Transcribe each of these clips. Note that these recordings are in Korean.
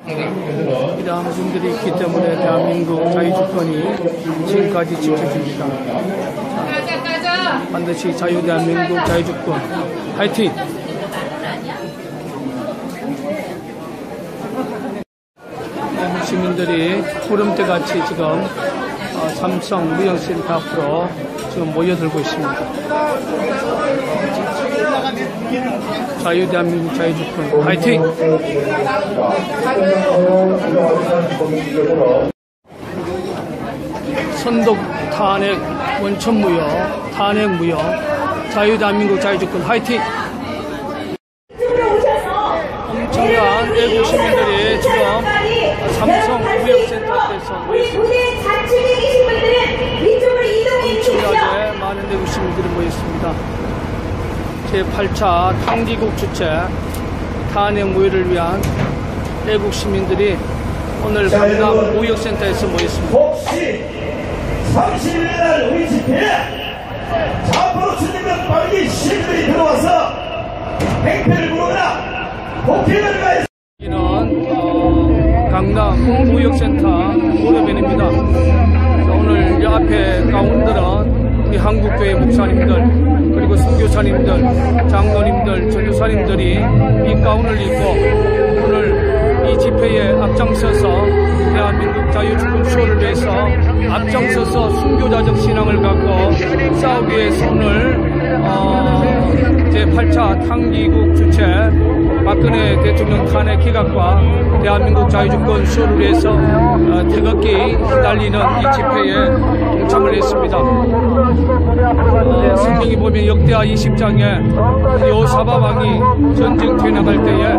이러한 분들이 있기 때문에 대한민국 자유주권이 지금까지 지켜집니다. 반드시 대한민국 자유주권 화이팅! 시민들이 구름대 같이 지금 삼성 무역센터 앞으로 지금 모여들고 있습니다. 대한민국 자유주권 화이팅! 선독 탄핵 원천무효 탄핵무효 대한민국 자유주권 화이팅! 엄청난 애국 시민들이 지금 삼성 무역센터 앞에서 엄청나게 많은 애국 시민들이 모였습니다. 제8차 탕기국 주최 탄핵 무효를 위한 애국 시민들이 오늘 강남 무역센터에서 모였습니다. 혹시 30일날 우리 집회에 좌파로 추진된 빠르게 시민들이 들어와서 행패를 부르거나 폭행을 가해서 여기는 강남 무역센터 오래변입니다. 오늘 이 앞에 가운데는 우리 한국교회 목사님들 그리고 선교사님들, 장로님들, 전도사님들이 이 가운을 입고 오늘 이 집회에 앞장서서 대한민국 자유주권 수호를 위해서 앞장서서 순교자적 신앙을 갖고 싸우기 위해서 오늘 제8차 탕기국 주최 박근혜 대통령 탄핵 기각과 대한민국 자유주권 수호를 위해서 태극기 휘날리는 이 집회에 동참을 했습니다. 성경이 보면 역대하 20장에 여호사밧 왕이 전쟁 퇴나갈 때에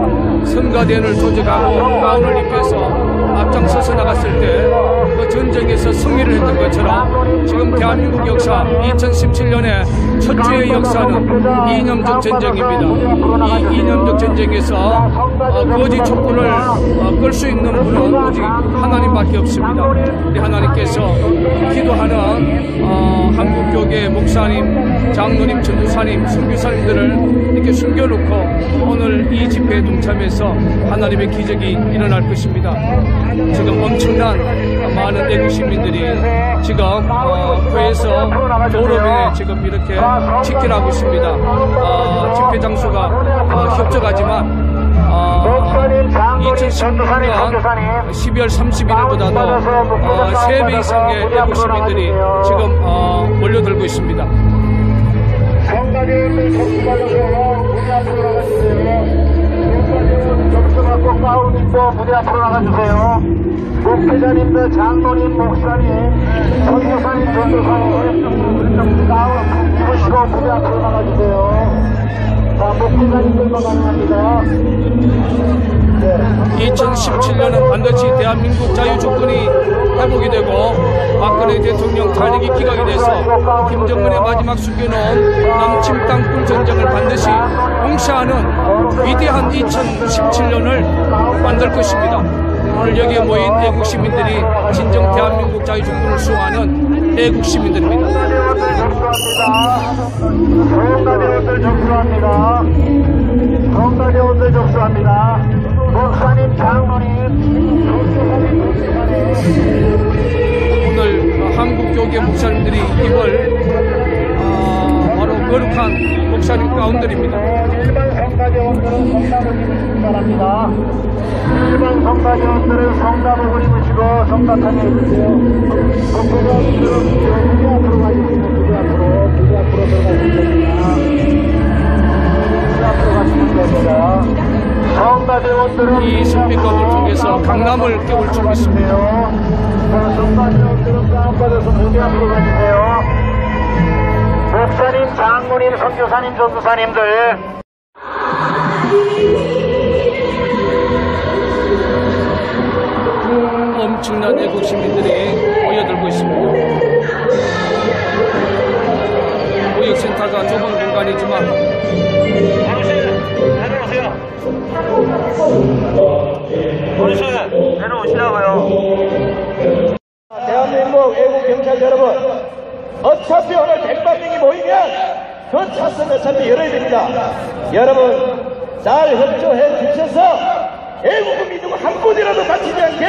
성가대원을 조직하고 가운을 입혀서 앞장서서 나갔을 때 그 전쟁에서 승리를 했던 것처럼 지금 대한민국 역사 2017년의 첫 주의 역사는 이념적 전쟁입니다. 이 이념적 전쟁에서 거짓 촛불을 끌 수 있는 분은 오직 하나님밖에 없습니다. 우리 하나님께서 기도하는 한국교계 목사님, 장로님, 전도사님, 선교사님들을 이렇게 숨겨놓고 오늘 이 집회에 동참해서 하나님의 기적이 일어날 것입니다. 지금 엄청난 많은 애국 시민들이 지금 교회에서 도로변에 지금 이렇게 지켜나고 있습니다. 집회 장소가 협적하지만 2016년 12월 31일보다도 3배 이상의 애국 시민들이 지금 몰려들고 있습니다. 성가대원들 접수받으세요. 무대 앞으로 나가주세요. 성가대원 접수받고 가운 입고 무대 앞으로 나가주세요. 목회자님들, 장로님, 목사님, 선교사님, 전도사님 가운 입으시고 무대 앞으로 나가주세요. 자, 목회자님들만 가능합니다. 2017년은 반드시 대한민국 자유주권이 회복이 되고 박근혜 대통령 탄핵이 기각이 돼서 김정은의 마지막 숨겨놓은 남침 땅굴 전쟁을 반드시 응시하는 위대한 2017년을 만들 것입니다. 오늘 여기에 모인 애국 시민들이 진정 대한민국 자유주권을 수호하는 애국 시민들입니다. 성가대원들 접수합니다. 성가대원들 접수합니다. 목사님, 장로님, 오늘 한국교계 목사님들이 입을 바로 거룩한 목사님 가운데입니다. 일반 성가대원들은 성가복을 입으시기 바랍니다. 일반 성가대원들은 성가복을 입으시고 성가탄에 입으세요. 목사님들은 무대 앞으로 가주시면 무대 앞으로 들어가시면 됩니다. 무대 앞으로 가시면 됩니다. 성가대원들은 이 스피커를 통해서 강남을 깨울치고 있습니다. 성가대원들은 가운데서 무대 앞으로 가주세요. 목사님, 장로님, 선교사님, 전도사님들 엄청난 애국 시민들이 모여들고 있습니다. 무역센터가 좁은 공간이지만 내려오시라고요. 대한민국 애국 경찰 여러분, 어차피 오늘 100만 명이 모이면 그 차선 어차피 열어야 됩니다. 여러분 잘 협조해 주셔서 애국은 믿고 한 곳이라도 다치지 않게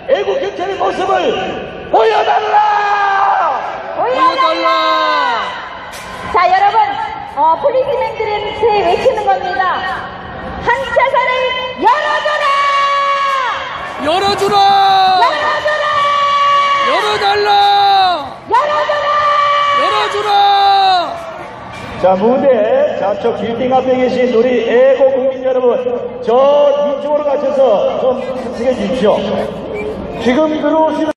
애국 경찰의 모습을 보여달라! 보여달라! 자, 여러분, 폴리스맨들한테 외치는 겁니다. 한 차선을 열어줘라! 열어주라! 열어줘라! 열어달라! 열어줘라! 열어주라! 자, 무대 좌측 빌딩 앞에 계신 우리 애국 국민 여러분, 저 이쪽으로 가셔서 좀 습식해 주십시오. 지금 들어오시는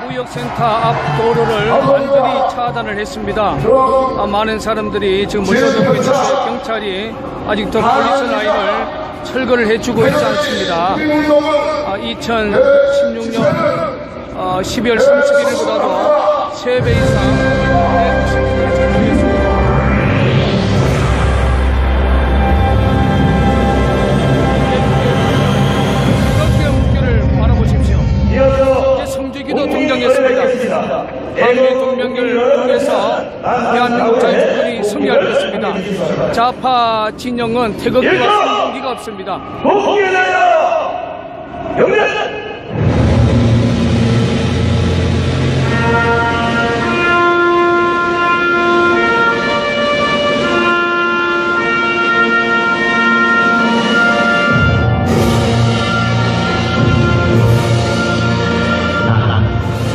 무역센터 앞 도로를 완전히 차단을 했습니다. 많은 사람들이 지금 몰려들고 있는데 경찰이 아직도 폴리스 라인을 철거를 해주고 있지 않습니다. 2016년 12월 31일보다도 3배 이상 성주기도 등장했습니다. 한미 동맹을 통해서 대한민국 자유주의들이 승리할 것입니다. 좌파 진영은 태극기와 성공기가 없습니다. 복귀하여 명령!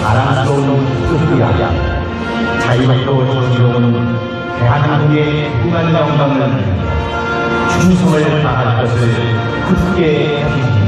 사랑스러운 뜻이야. 자유롭고 정의로운 대한민국의 무한 영광을 충성을 다할 것을 굳게 믿습니다.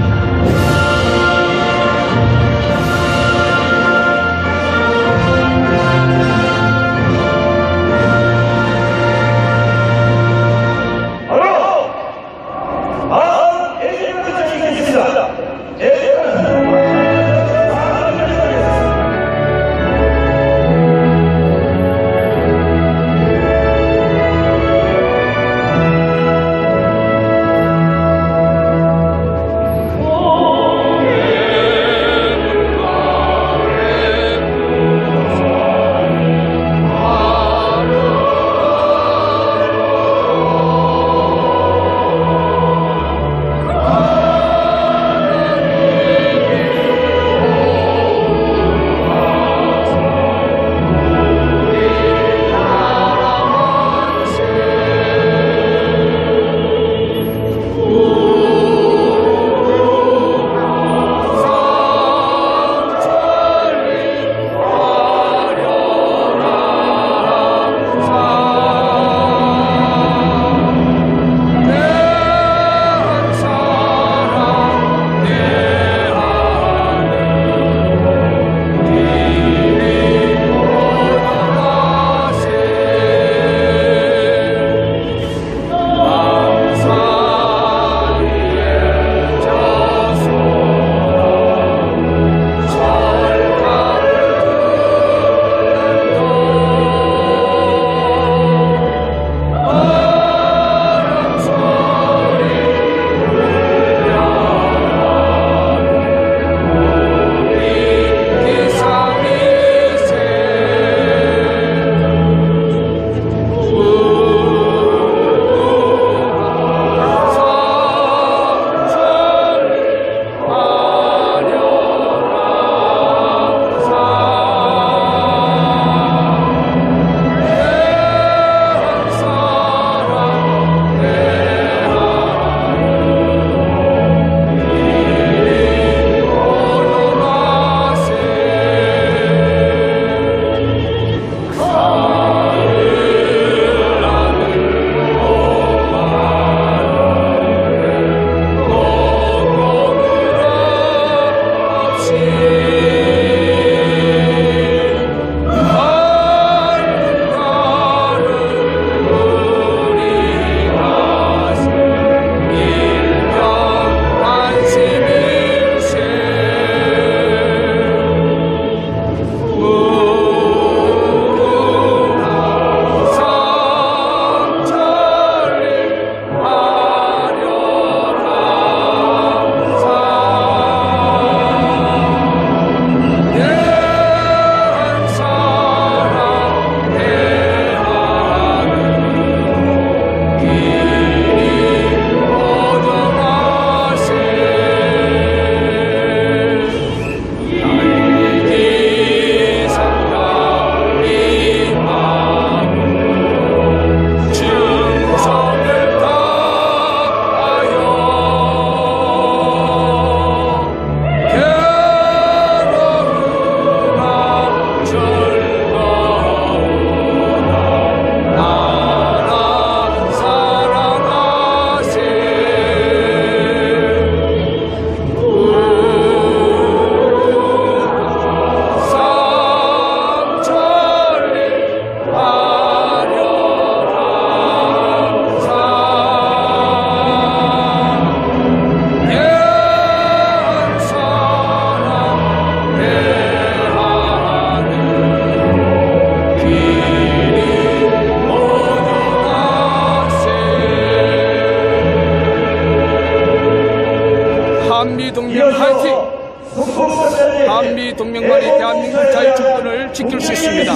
한미 동맹만이 대한민국 자유주권을 지킬 수 있습니다.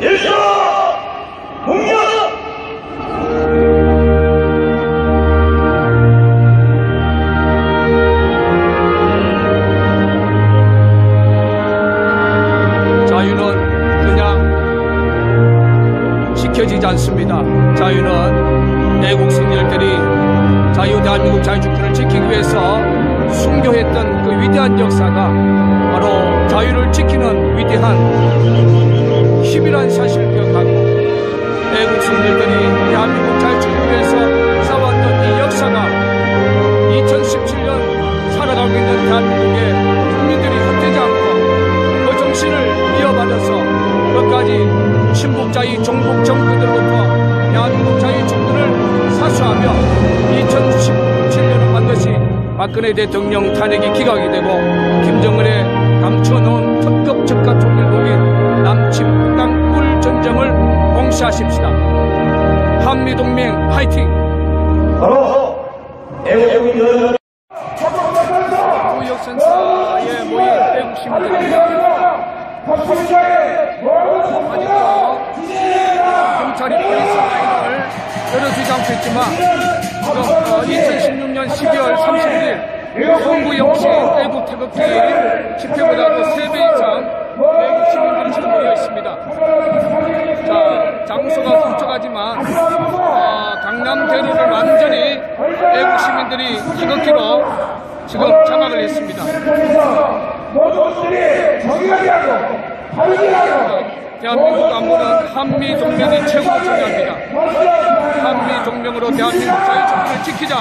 일조 공격! 자유는 그냥 지켜지지 않습니다. 자유는 애국 승리들이 자유 대한민국 자유주권을 지키기 위해서 순교했던 그 위대한 역사가 바로 자유를 지키는 위대한 힘이란 사실을 기억하고 애국 승리들이 대한민국 자유주권을 위해서 싸웠던 이 역사가 2017년 살아가고 있는 대한민국의 국민들이 헛되지 않고 그 정신을 이어받아서 끝까지 친북자위 종북 정권들로부터 대한민국 자유주권을 사수하며 2017년은 반드시 박근혜 대통령 탄핵이 기각이 되고 김정은의 감춰놓은 특급 적가 통일국인 남침북강 꿀전쟁을 공시하십시다. 한미동맹 화이팅! 바로 애국민들 무역센터에 모인 애국 시민들입니다. 아직도 경찰이 폴리스 라인을 열어주지 않고 있지만 지금 2016년 12월 30일 성구 역시 애국 태극기 집회보다도 3배 이상 애국 시민들이 지금 모여 있습니다. 자, 장소가 훔쳐가지만 강남대로를 완전히 애국 시민들이 태극기로 지금 장악을 했습니다. 대한민국 안보는 한미 동맹이 최고로 중요합니다. 한미 동맹으로 대한민국 자유주권을 지키자.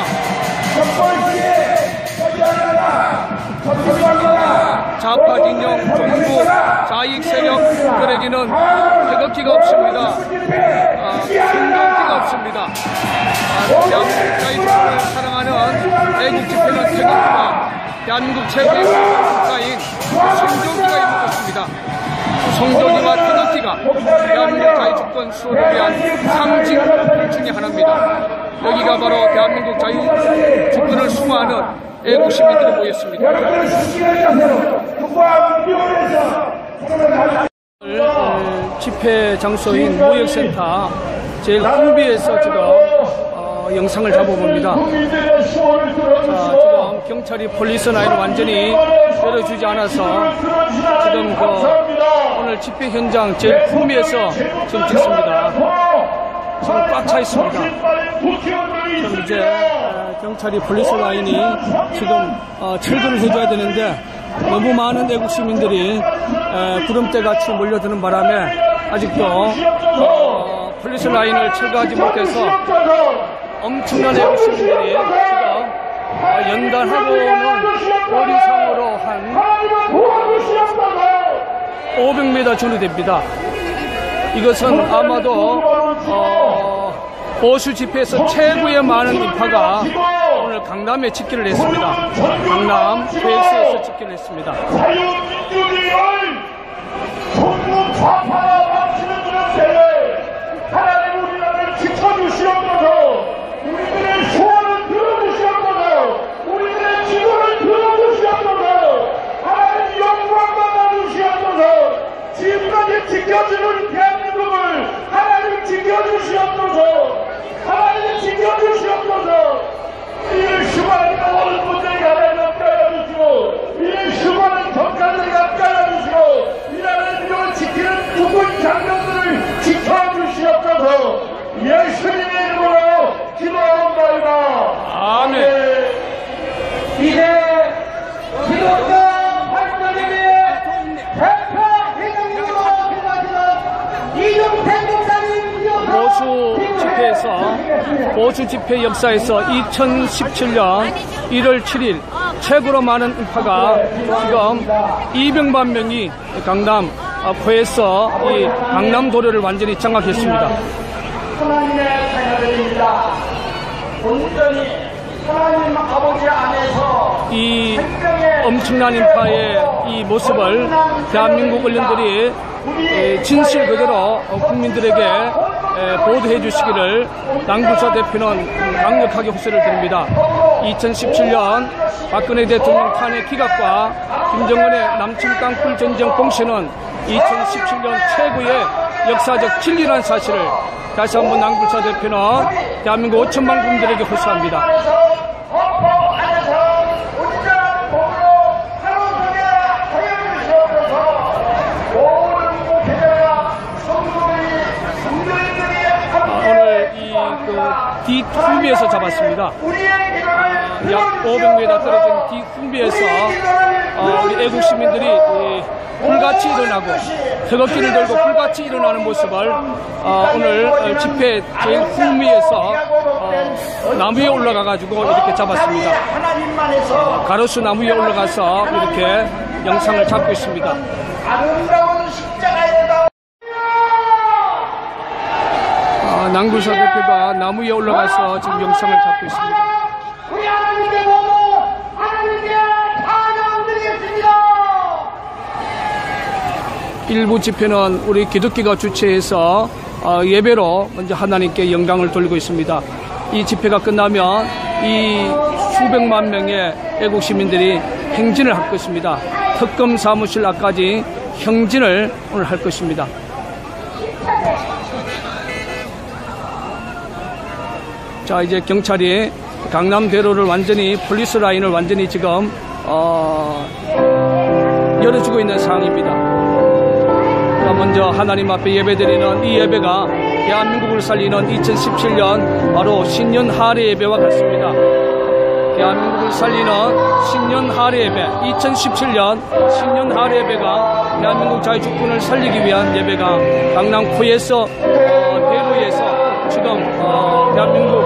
좌파 진영 정부 자익 세력들에게는 태극기가 없습니다. 순종기가 없습니다. 대한민국 자유주권을 사랑하는 애국 집회는 태극기가 대한민국 최고의 국가인 성조기가 있는 것입니다. 성조기와 태극기가 대한민국 자유주권 수호를 위한 상징 중의 하나입니다. 여기가 바로 대한민국 자유주권을 수호하는 애국 시민들이 모였습니다. 집회 장소인 무역센터 제일 홍비에서 지금 영상을 잡아봅니다. 자, 지금 경찰이 폴리스 라인을 완전히 열어주지 않아서 지금 오늘 집회 현장 제일 홍비에서 지금 찍습니다. 지금 꽉 차 있습니다. 그럼 이제 경찰이 폴리스 라인이 지금 철거를 해줘야 되는데 너무 많은 애국 시민들이 구름대같이 몰려드는 바람에 아직도 폴리스 라인을 철거하지 못해서 엄청난 애국 시민들이 지금 연단하고는 거리상으로 한 500m 준비됩니다. 이것은 아마도 보수 집회에서 최고의 많은 인파가 오늘 강남에 집회를 했습니다. 강남 KS에서 집회를 했습니다. 하나님 우리나라를 지켜주시옵소서. 우리들의 소원을 들어주시옵소서. 우리들의 기도를 들어주시옵소서. 하나님 영광 받아주시옵소서. 지금까지 지켜주는 대한민국을 하나님 지켜주시옵소서. 하나님 지켜주시옵소서. 이를 수많은 어른분들이 하나님 가까이하시고 이를 수많은 경찰들이 가까이하시고 이 나라의 민족을 지키는 국군 장병들을 지켜주시옵소서. 예수님의 이름으로 기도하옵나이다. 아멘. 이제 기독교 활동위의 대표 회장님으로 기도하시는 이종택 목사님 보수 집회에서 보수 집회 역사에서 2017년 1월 7일 최고로 많은 인파가 지금 200만 명이 강남 포에서 이 강남 도로를 완전히 장악했습니다. 하나님의 자녀들입니다. 온전히 하나님 아버지 안에서 이 엄청난 인파의 이 모습을 대한민국 언론들이 진실 그대로 국민들에게 보도해 주시기를 남구사 대표는 강력하게 호소를 드립니다. 2017년 박근혜 대통령 탄핵 기각과 김정은의 남침 땅굴 전쟁 봉쇄는 2017년 최고의 역사적 진리라는 사실을 다시 한번 남구사 대표는 대한민국 5천만 국민들에게 호소합니다. 오늘 뒷훈비에서 잡았습니다. 약 500m 떨어진 뒷훈비에서 우리 애국 시민들이 불같이 일어나고 태극기를 들고 불같이 일어나는 모습을 오늘 집회 제일 훈비에서 나무 위에 올라가가지고 이렇게 잡았습니다. 가로수 나무 위에 올라가서 이렇게 영상을 잡고 있습니다. 남구사 대표가 나무 위에 올라가서 지금 영상을 잡고 있습니다. 우리 하나님께 너무 하나님께 찬양드리겠습니다. 일부 집회는 우리 기독교가 주최해서 예배로 먼저 하나님께 영광을 돌리고 있습니다. 이 집회가 끝나면 이 수백만 명의 애국 시민들이 행진을 할 것입니다. 특검 사무실 앞까지 행진을 오늘 할 것입니다. 자, 이제 경찰이 강남대로를 완전히 폴리스 라인을 완전히 지금 열어주고 있는 상황입니다. 자, 먼저 하나님 앞에 예배드리는 이 예배가 대한민국을 살리는 2017년 바로 신년 할애 예배와 같습니다. 대한민국을 살리는 신년 할애 예배, 2017년 신년 할애 예배가 대한민국 자유주권을 살리기 위한 예배가 강남구에서 대로에서 지금 대한민국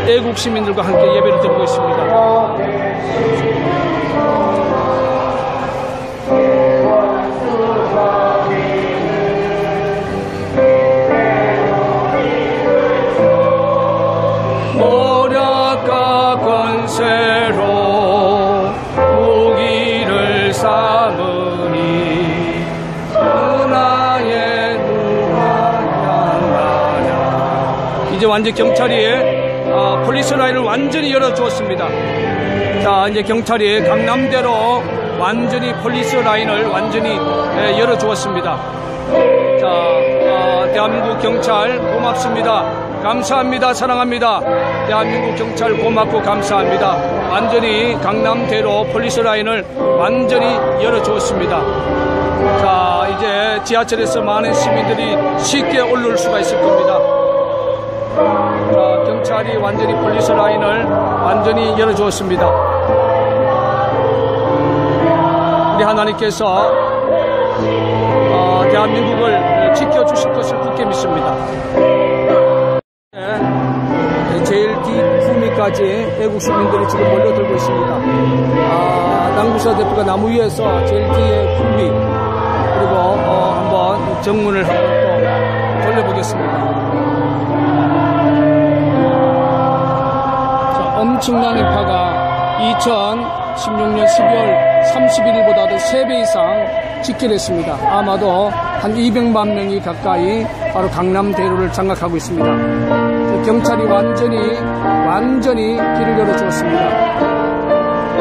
애국 시민들과 함께 예배를 드리고 있습니다. 모략과 권세로 무기를 삼으니 은하의 누가 향하냐. 이제 완전 경찰이 폴리스 라인을 완전히 열어주었습니다. 자, 이제 경찰이 강남대로 완전히 폴리스 라인을 완전히 열어주었습니다. 자, 대한민국 경찰 고맙습니다. 감사합니다. 사랑합니다. 대한민국 경찰 고맙고 감사합니다. 완전히 강남대로 폴리스 라인을 완전히 열어주었습니다. 자, 이제 지하철에서 많은 시민들이 쉽게 오를 수가 있을 겁니다. 자, 경찰이 완전히 폴리스 라인을 완전히 열어주었습니다. 우리 하나님께서 대한민국을 지켜주실 것을 굳게 믿습니다. 제일 뒷후미까지 애국 시민들이 지금 몰려들고 있습니다. 남구사 대표가 나무 위에서 제일 뒤에 후미 그리고 한번 정문을 한번 또 돌려보겠습니다. 엄청난 인파가 2016년 12월 31일보다도 3배 이상 집결했습니다. 아마도 한 200만 명이 가까이 바로 강남대로를 장악하고 있습니다. 경찰이 완전히 길을 열어주었습니다.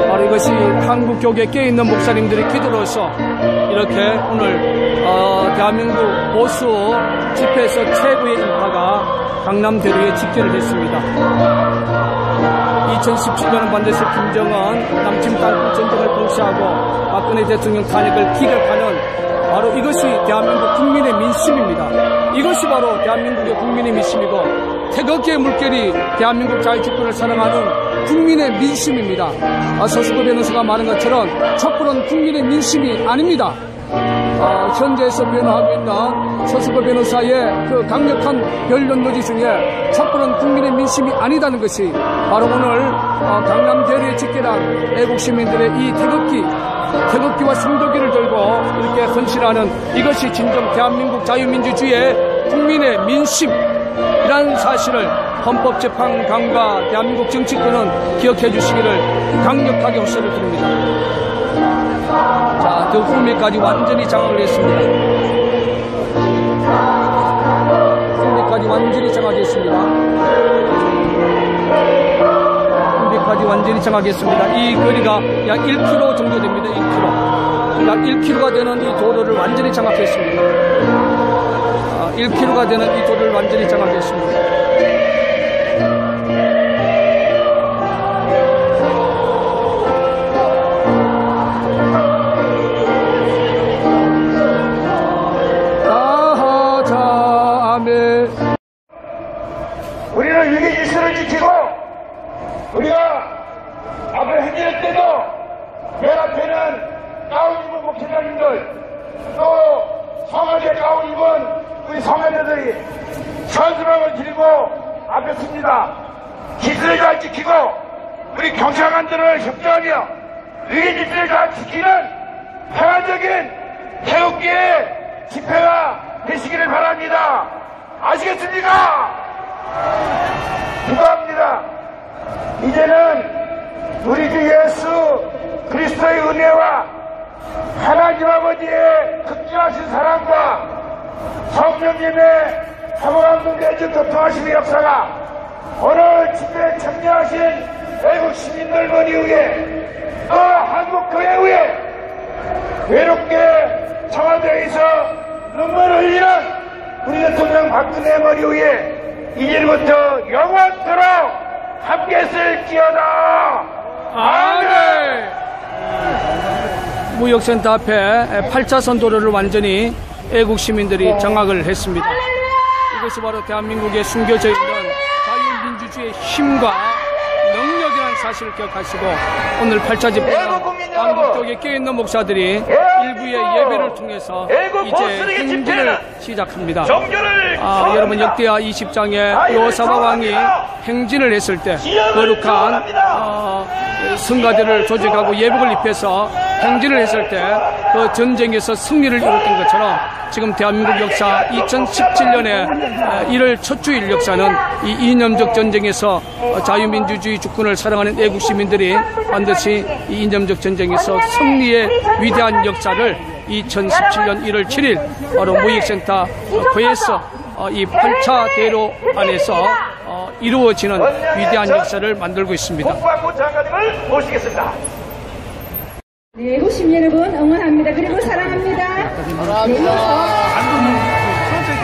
바로 이것이 한국 교계에 깨어있는 목사님들의 기도로서 이렇게 오늘 대한민국 보수 집회에서 최고의 인파가 강남대로에 집결을 했습니다. 2017년은 반드시 김정은 남침 땅굴 전쟁을 봉쇄하고 박근혜 대통령 탄핵을 기각하는 바로 이것이 대한민국 국민의 민심입니다. 이것이 바로 대한민국의 국민의 민심이고 태극기의 물결이 대한민국 자유주권을 사랑하는 국민의 민심입니다. 서수구 변호사가 말한 것처럼 촛불은 국민의 민심이 아닙니다. 현재에서 변호하고 있는 서수구 변호사의 그 강력한 변론 노지 중에 촛불은 국민의 민심이 아니다는 것이 바로 오늘 강남대로에 집결한 애국 시민들의 이 태극기와 성도기를 들고 이렇게 헌신하는 이것이 진정 대한민국 자유민주주의의 국민의 민심이라는 사실을 헌법재판관과 대한민국 정치권은 기억해 주시기를 강력하게 호소를 드립니다. 자, 그 후미까지 완전히 장악을 했습니다. 군비까지 완전히 장악했습니다. 군비까지 완전히 장악했습니다. 이 거리가 약 1km 정도 됩니다. 1km. 약 1km가 되는 이 도로를 완전히 장악했습니다. 1km가 되는 이 도로를 완전히 장악했습니다. 우리는 위기 질서를 지키고 우리가 앞을 행진할 때도 맨 앞에는 가운 입은 목회자님들 또 성화제 가운 입은 우리 성화자들이 현수막을 들고 앞에 섭니다. 질서를 잘 지키고 우리 경찰관들을 협조하며 위기 질서를 잘 지키는 평화적인 태극기의 집회가 되시기를 바랍니다. 아시겠습니까? 기도합니다. 이제는 우리 주 예수 그리스도의 은혜와 하나님 아버지의 극진하신 사랑과 성령님의 사모감동 내주 교통하심의 역사가 오늘 집회에 참여하신 외국 시민들 머리 위에 또 한국 교회 위에 외롭게 청와대에서 눈물을 흘리는 우리 대통령 박근혜 머리 위에 이제부터 영원토록 함께 쓸지어다. 아멘. 무역센터 앞에 8차선 도로를 완전히 애국 시민들이 장악을 했습니다. 이것이 바로 대한민국에 숨겨져 있는 자유민주주의의 힘과 능력이라는 사실을 기억하시고 오늘 8차 집회는 한국교회에 껴있는 목사들이 일부의 예배를 통해서 이제 행진을 시작합니다. 여러분 역대하 20장에 여호사밧 왕이 행진을 했을 때 거룩한 성가대를 조직하고 예복을 입혀서 행진을 했을 때 그 전쟁에서 승리를 이뤘던 것처럼 지금 대한민국 역사 2017년에 1월 첫 주일 역사는 이 이념적 전쟁에서 자유민주주의 주권을 사랑하는 애국 시민들이 반드시 이 이념적 전쟁에서 승리의 위대한 역사를 2017년 1월 7일 바로 무역센터 거에서 이 8차 대로 안에서 이루어지는 위대한 역사를 만들고 있습니다. 장관님을 모시겠습니다. 네, 애국 시민 여러분 응원합니다. 그리고 사랑합니다. 네, 이어서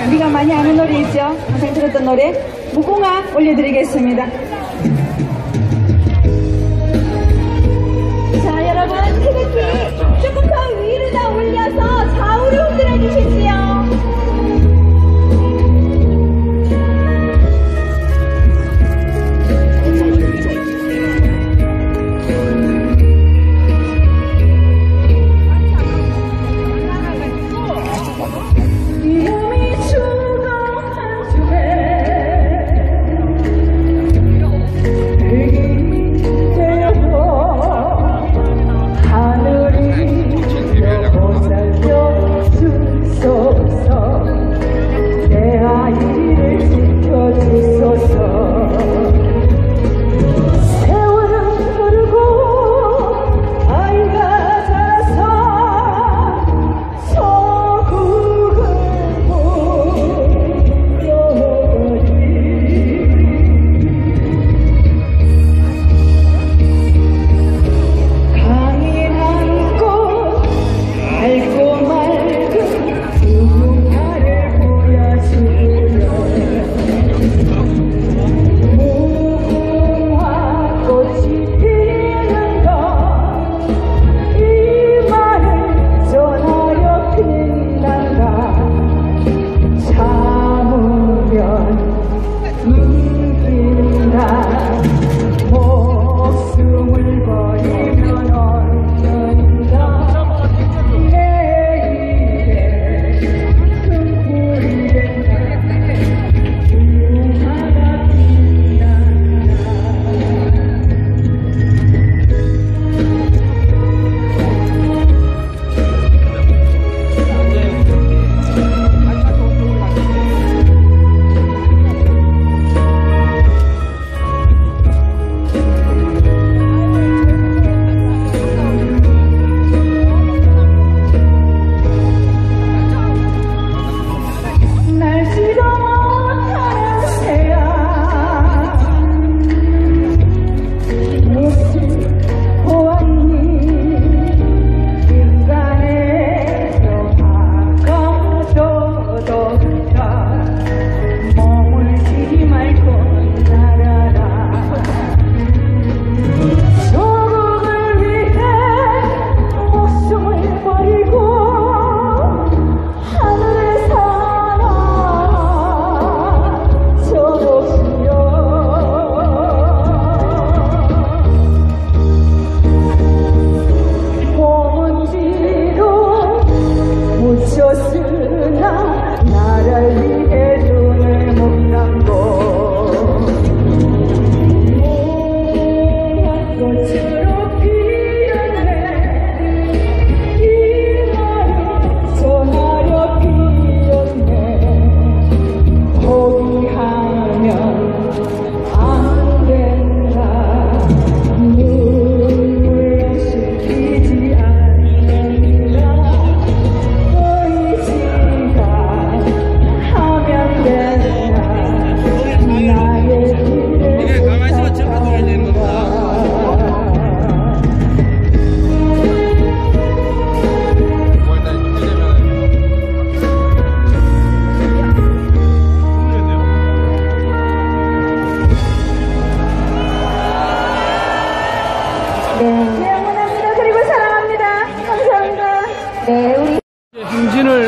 우리가 많이 아는 노래 있죠? 항상 들었던 노래 무궁화 올려드리겠습니다. 자, 여러분 태극기 조금 더 위로 다 올려서 좌우로 흔들어 주십시오. So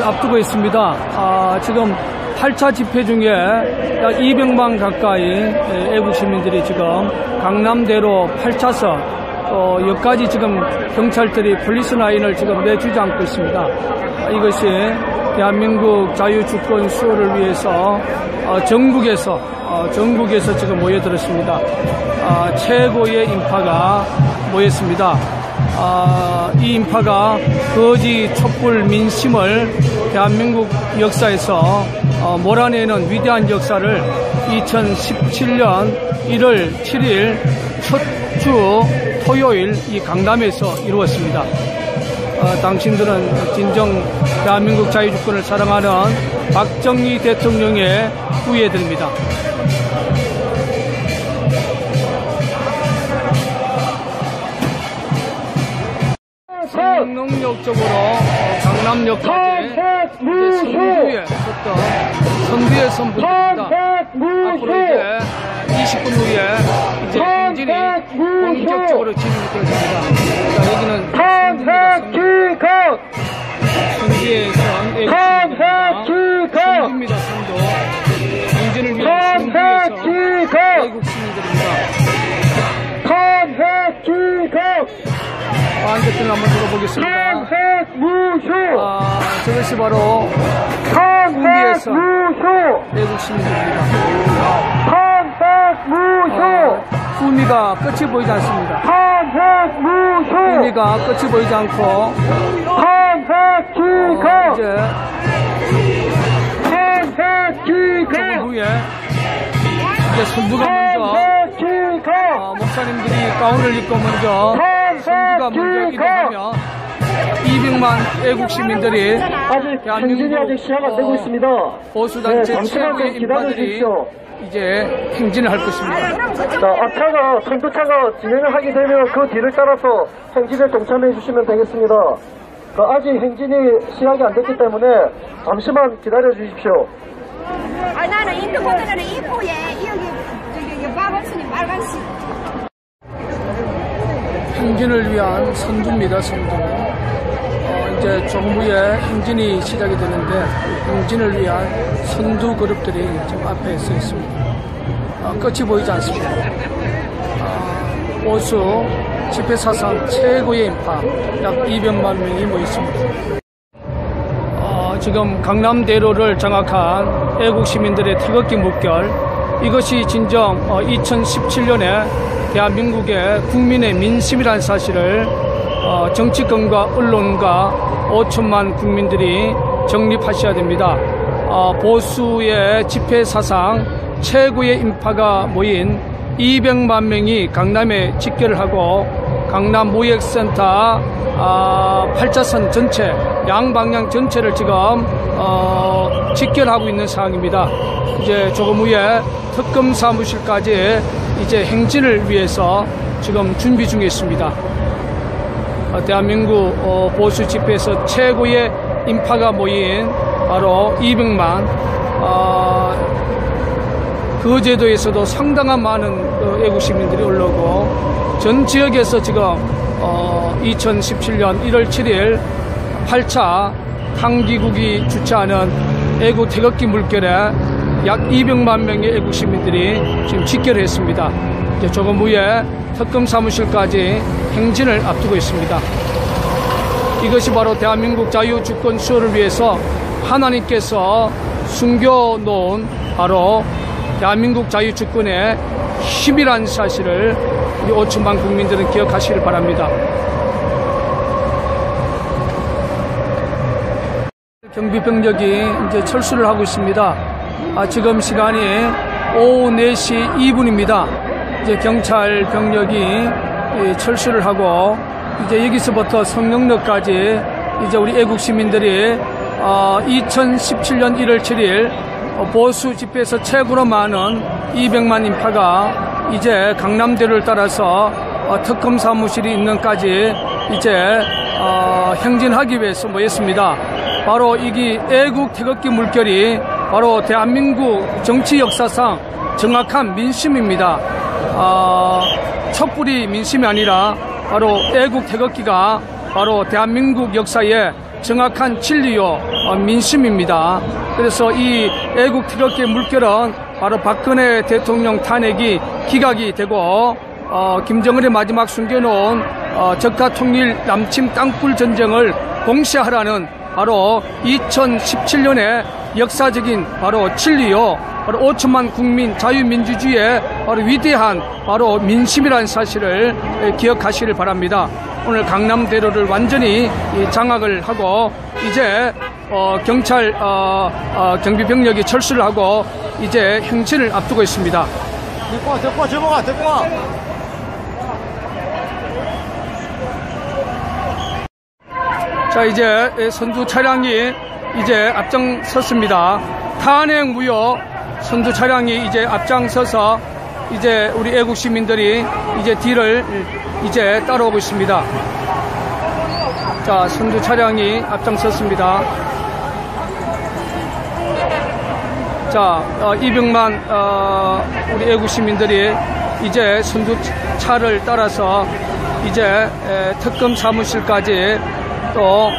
앞두고 있습니다. 지금 8차 집회 중에 약 200만 가까이 애국 시민들이 지금 강남대로 8차선 여기까지 지금 경찰들이 폴리스 라인을 지금 내주지 않고 있습니다. 이것이 대한민국 자유주권 수호를 위해서 전국에서 지금 모여들었습니다. 최고의 인파가 모였습니다. 이 인파가 거지 촛불 민심을 대한민국 역사에서 몰아내는 위대한 역사를 2017년 1월 7일 첫 주 토요일 이 강남에서 이루었습니다. 당신들은 진정 대한민국 자유주권을 사랑하는 박정희 대통령의 후예들입니다. 성능력적으로 강남역까지 이제 선두에 선 분들입니다. 앞으로 이제 20분 후에 이제 행진이 본격적으로 진입이 되어집니다. 자, 여기는 선두에 선 애국시민들입니다. 선두. 행진을 위한 선두에서 애국시민들입니다. 반대편을 한번 들어보겠습니다. 저것이 바로 군비에서 애국시민들입니다. 군비가 끝이 보이지 않습니다. 군비가 끝이 보이지 않고 이제 조금 후에 이제 선두가 먼저 목사님들이 가운을 입고 먼저 선두가 먼저 이동하며 200만 애국 시민들이 행진이 아직 시작이 안 되고 있습니다. 보수단체 최고의 인파들이 이제 행진을 할 것입니다. 자, 앞차가 선두차가 진행을 하게 되면 그 뒤를 따라서 행진에 동참해 주시면 되겠습니다. 아직 행진이 시작이 안 됐기 때문에 잠시만 기다려 주십시오. 나는 인도보다는 이쁘에 여기 빨간색이 빨간색. 행진을 위한 선두입니다. 선두. 이제 조금 후에 행진이 시작이 되는데 행진을 위한 선두 그룹들이 지금 앞에 서 있습니다. 끝이 보이지 않습니다. 보수 집회 사상 최고의 인파 약 200만 명이 모여 있습니다. 지금 강남대로를 장악한 애국 시민들의 태극기 물결, 이것이 진정 2017년에 대한민국의 국민의 민심이라는 사실을 정치권과 언론과 5천만 국민들이 정립하셔야 됩니다. 보수의 집회 사상 최고의 인파가 모인 200만 명이 강남에 집결을 하고 강남 모객센터 8차선 전체 양방향 전체를 지금 집결하고 있는 상황입니다. 이제 조금 후에 특검 사무실까지 이제 행진을 위해서 지금 준비 중에 있습니다. 대한민국 보수 집회에서 최고의 인파가 모인 바로 200만, 그 제도에서도 상당한 많은 애국 시민들이 올라오고 전 지역에서 지금 2017년 1월 7일 8차 항기국이 주최하는 애국 태극기 물결에 약 200만 명의 애국 시민들이 지금 집결을 했습니다. 이제 조금 후에 특검 사무실까지 행진을 앞두고 있습니다. 이것이 바로 대한민국 자유주권 수호를 위해서 하나님께서 숨겨놓은 바로 대한민국 자유주권의 힘이란 사실을 우리 5천만 국민들은 기억하시길 바랍니다. 경비병력이 이제 철수를 하고 있습니다. 지금 시간이 오후 4시 2분입니다. 이제 경찰 병력이 철수를 하고 이제 여기서부터 성능역까지 이제 우리 애국 시민들이 2017년 1월 7일 보수 집회에서 최고로 많은 200만 인파가 이제 강남대로를 따라서 특검 사무실이 있는까지 이제 행진하기 위해서 모였습니다. 바로 이게 애국 태극기 물결이 바로 대한민국 정치 역사상 정확한 민심입니다. 촛불이 민심이 아니라 바로 애국 태극기가 바로 대한민국 역사에 정확한 진리요 민심입니다. 그래서 이 애국 태극기의 물결은 바로 박근혜 대통령 탄핵이 기각이 되고 김정은의 마지막 숨겨놓은 적화 통일 남침 땅굴 전쟁을 공시하라는 바로 2017년의 역사적인 바로 진리요 바로 5천만 국민 자유민주주의의 바로 위대한 바로 민심이라는 사실을 기억하시길 바랍니다. 오늘 강남대로를 완전히 장악을 하고 이제 경찰 경비병력이 철수를 하고 이제 행진을 앞두고 있습니다. 자, 이제 선두 차량이 이제 앞장섰습니다. 탄핵 무효 선두 차량이 이제 앞장서서 이제 우리 애국 시민들이 이제 뒤를 이제 따라오고 있습니다. 자, 선두 차량이 앞장섰습니다. 자, 200만 우리 애국 시민들이 이제 선두 차를 따라서 이제 특검 사무실까지 또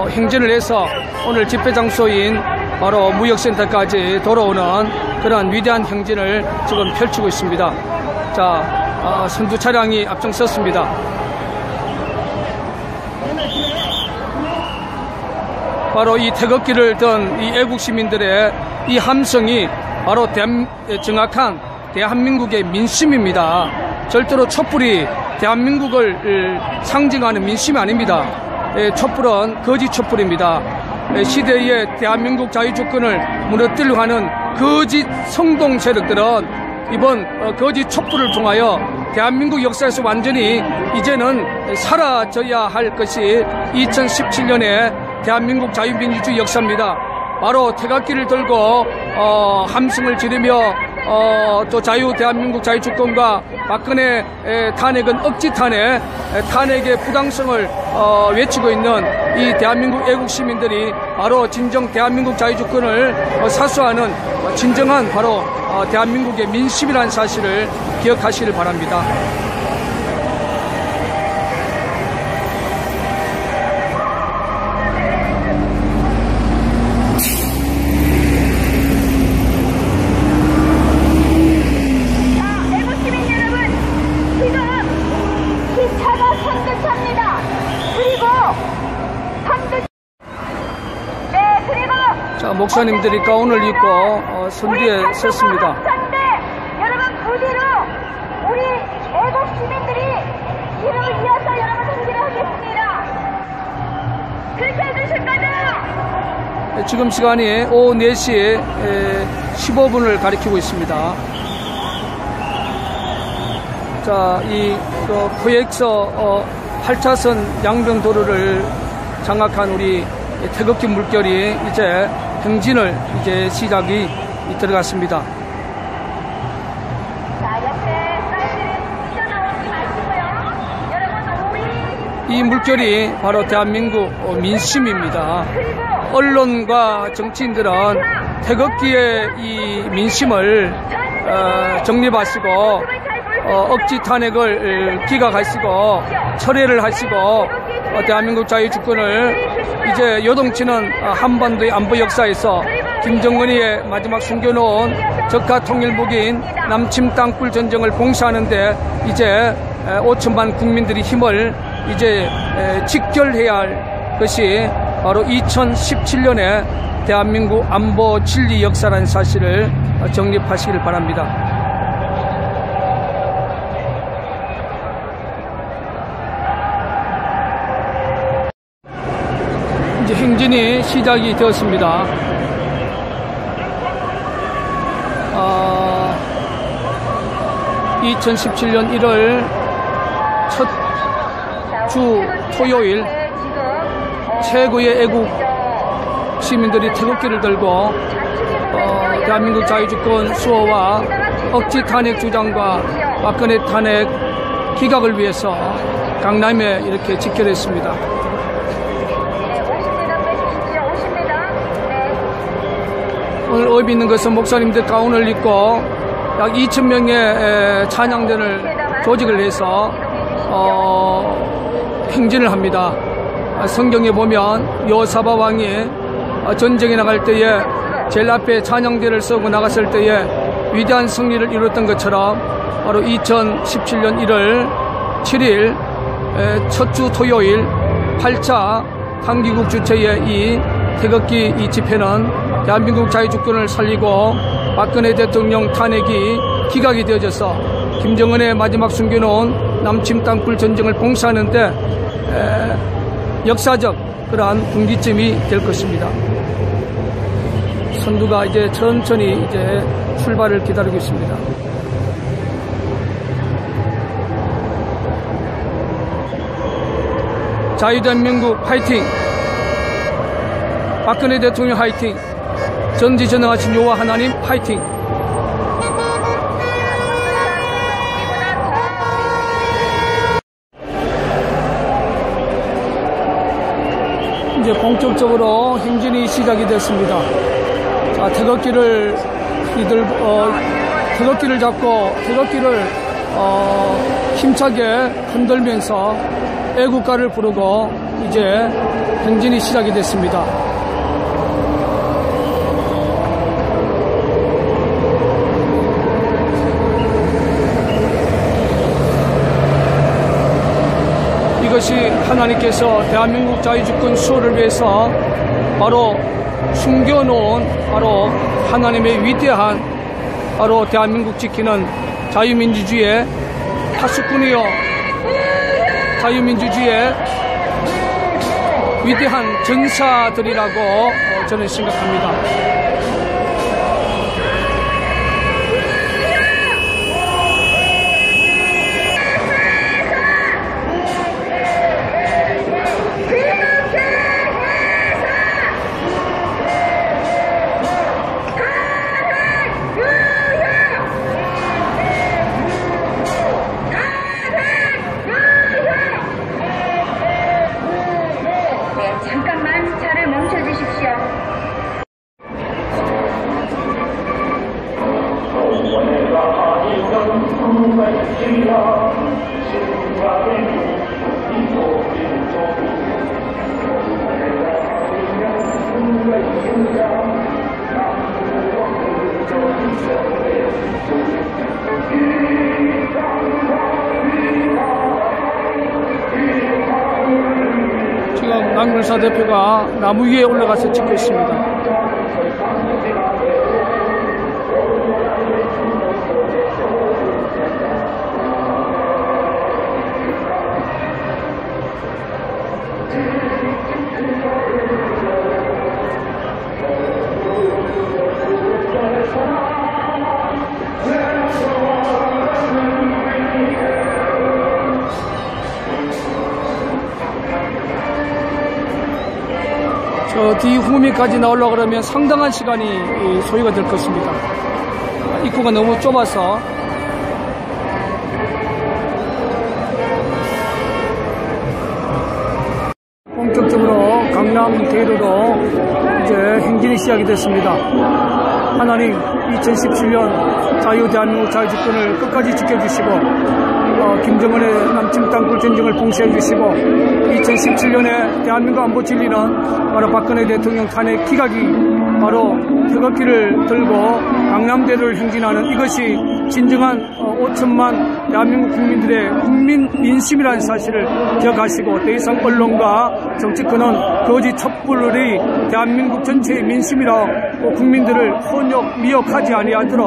행진을 해서 오늘 집회 장소인 바로 무역센터까지 돌아오는 그런 위대한 행진을 지금 펼치고 있습니다. 자, 선두 차량이 앞장섰습니다. 바로 이 태극기를 든 이 애국 시민들의 이 함성이 바로 정확한 대한민국의 민심입니다. 절대로 촛불이 대한민국을 상징하는 민심이 아닙니다. 촛불은 거짓 촛불입니다. 시대의 대한민국 자유주권을 무너뜨리려고 하는 거짓 성동 세력들은 이번 거짓 촛불을 통하여 대한민국 역사에서 완전히 이제는 사라져야 할 것이 2017년의 대한민국 자유민주주의 역사입니다. 바로 태극기를 들고 함성을 지르며 또 대한민국 자유주권과 박근혜 탄핵은 억지 탄핵의 부당성을 외치고 있는 이 대한민국 애국 시민들이 바로 진정 대한민국 자유주권을 사수하는 진정한 바로 대한민국의 민심이라는 사실을 기억하시길 바랍니다. 자, 목사님들이 가운을 입고 선두에 섰습니다. 여러분 그 뒤로 우리 애국 시민들이 뒤로 이어서 여러분 행진을 하겠습니다. 그렇게 해주실 거죠? 지금 시간이 오후 4시 15분을 가리키고 있습니다. 자, 이 포엑서 8차선 양병도로를 장악한 우리 태극기 물결이 이제 행진을 이제 시작이 들어갔습니다. 이 물결이 바로 대한민국 민심입니다. 언론과 정치인들은 태극기의 이 민심을 정립하시고 억지 탄핵을 기각하시고 철회를 하시고 대한민국 자유주권을 이제 요동치는 한반도의 안보 역사에서 김정은이의 마지막 숨겨놓은 적화 통일무기인 남침 땅굴 전쟁을 봉쇄하는데 이제 5천만 국민들이 힘을 이제 직결해야 할 것이 바로 2017년의 대한민국 안보 진리 역사라는 사실을 정립하시길 바랍니다. 이제 행진이 시작이 되었습니다. 2017년 1월 첫 주 토요일 최고의 애국 시민들이 태극기를 들고 대한민국 자유주권 수호와 억지 탄핵 주장과 박근혜 탄핵 기각을 위해서 강남에 이렇게 집결했습니다. 오늘 의미 있는 것은 목사님들 가운을 입고 약 2,000명의 찬양단을 조직을 해서 행진을 합니다. 성경에 보면 여호사밧 왕이 전쟁에 나갈 때에 제일 앞에 찬양대를 서고 나갔을 때에 위대한 승리를 이뤘던 것처럼 바로 2017년 1월 7일 첫 주 토요일 8차 강기국 주최의 이 태극기 이 집회는 대한민국 자유주권을 살리고 박근혜 대통령 탄핵이 기각이 되어져서 김정은의 마지막 숨겨놓은 남침 땅굴 전쟁을 봉사하는 데 역사적 그러한 분기점이 될 것입니다. 선두가 이제 천천히 이제 출발을 기다리고 있습니다. 자유대한민국 화이팅! 박근혜 대통령 화이팅! 전지전능하신 여호와 하나님 화이팅! 이제 본격적으로 행진이 시작이 됐습니다. 자, 태극기를 잡고 태극기를 힘차게 흔들면서 애국가를 부르고 이제 행진이 시작이 됐습니다. 이것이 하나님께서 대한민국 자유주권 수호를 위해서 바로 숨겨놓은 바로 하나님의 위대한 바로 대한민국 지키는 자유민주주의의 파수꾼이요 자유민주주의의 위대한 전사들이라고 저는 생각합니다. 잠깐만 차를 멈춰주십시오. 지금 남글사 대표가 나무 위에 올라가서 찍고 있습니다. 저 뒤 후미까지 나오려고 그러면 상당한 시간이 소요가 될 것입니다. 입구가 너무 좁아서 본격적으로 강남 대로로 이제 행진이 시작이 됐습니다. 하나님 2017년 자유대한민국 자유주권을 끝까지 지켜주시고 김정은의 남침 땅굴 전쟁을 봉쇄해 주시고 2017년에 대한민국 안보 진리는 바로 박근혜 대통령 탄핵 기각이 바로 태극기를 들고 강남대로를 행진하는 이것이 진정한 5천만 대한민국 국민들의 국민 민심이라는 사실을 기억하시고 더 이상 언론과 정치권은 거짓 촛불이 대한민국 전체의 민심이라 국민들을 혼욕 미혹하지 아니하도록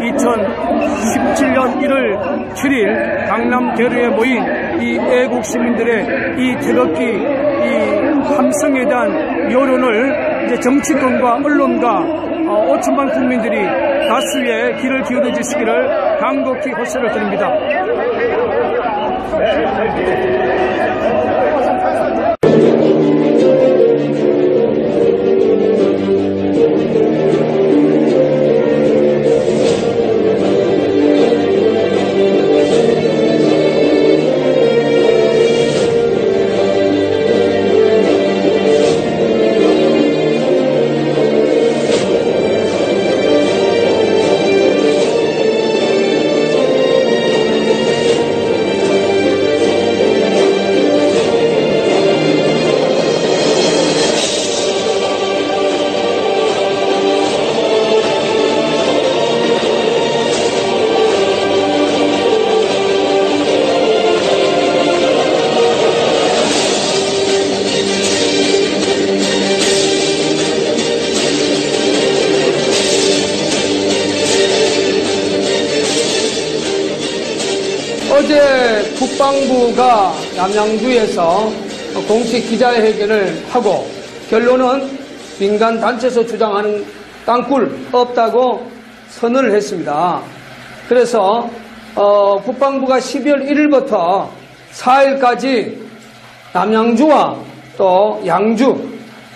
2017년 1월 7일 강남대로에 모인 이 애국 시민들의 이 태극기 이 함성에 대한 여론을 이제 정치권과 언론과 5천만 국민들이 다수의 귀를 기울여 주시기를 간곡히 호소를 드립니다. 어제 국방부가 남양주에서 공식 기자회견을 하고 결론은 민간 단체에서 주장하는 땅굴 없다고 선언을 했습니다. 그래서 국방부가 12월 1일부터 4일까지 남양주와 또 양주,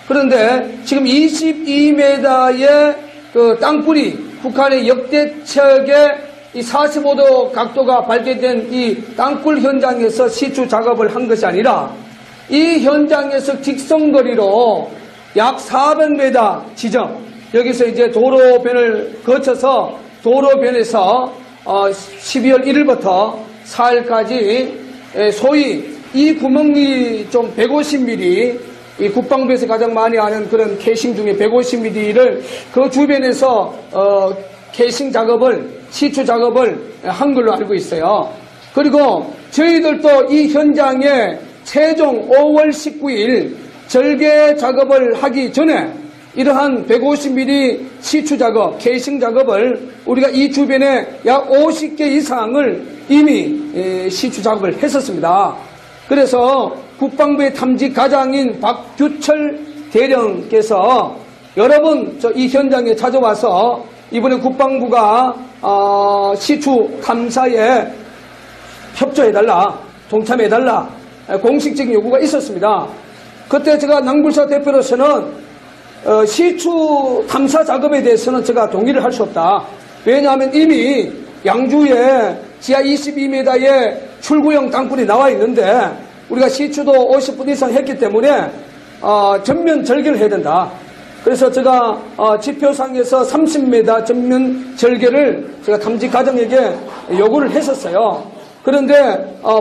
그런데 지금 22m의 그 땅굴이 북한의 역대측의 이 45도 각도가 발견된 이 땅굴 현장에서 시추 작업을 한 것이 아니라 이 현장에서 직선거리로 약 400m 지점, 여기서 이제 도로변을 거쳐서 도로변에서 12월 1일부터 4일까지 소위 이 구멍이 좀 150mm, 이 국방부에서 가장 많이 아는 그런 캐싱 중에 150mm를 그 주변에서 캐싱 작업을, 시추 작업을 한 걸로 알고 있어요. 그리고 저희들도 이 현장에 최종 5월 19일 절개 작업을 하기 전에 이러한 150mm 시추 작업, 캐싱 작업을 우리가 이 주변에 약 50개 이상을 이미 시추 작업을 했었습니다. 그래서 국방부의 탐지 가장인 박규철 대령께서 여러 번 이 현장에 찾아와서 이번에 국방부가 시추 탐사에 협조해달라, 동참해달라 공식적인 요구가 있었습니다. 그때 제가 낭불사 대표로서는 시추 탐사 작업에 대해서는 제가 동의를 할 수 없다. 왜냐하면 이미 양주에 지하 22m의 출구형 땅굴이 나와 있는데 우리가 시추도 50분 이상 했기 때문에 전면 절개를 해야 된다. 그래서 제가 지표상에서 30m 전면 절개를 제가 탐지 과장에게 요구를 했었어요. 그런데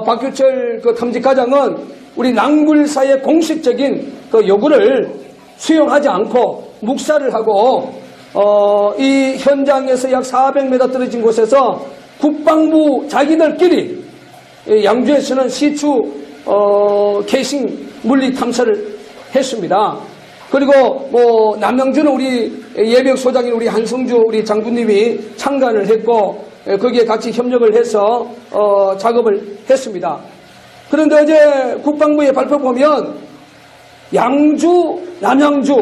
박규철 그 탐지 과장은 우리 낭불사의 공식적인 그 요구를 수용하지 않고 묵살을 하고 이 현장에서 약 400m 떨어진 곳에서 국방부 자기들끼리 양주에서는 시추 캐싱 물리 탐사를 했습니다. 그리고 뭐 남양주는 우리 예비역 소장인 우리 한성주 우리 장군님이 참관을 했고 거기에 같이 협력을 해서 작업을 했습니다. 그런데 어제 국방부의 발표 보면 양주, 남양주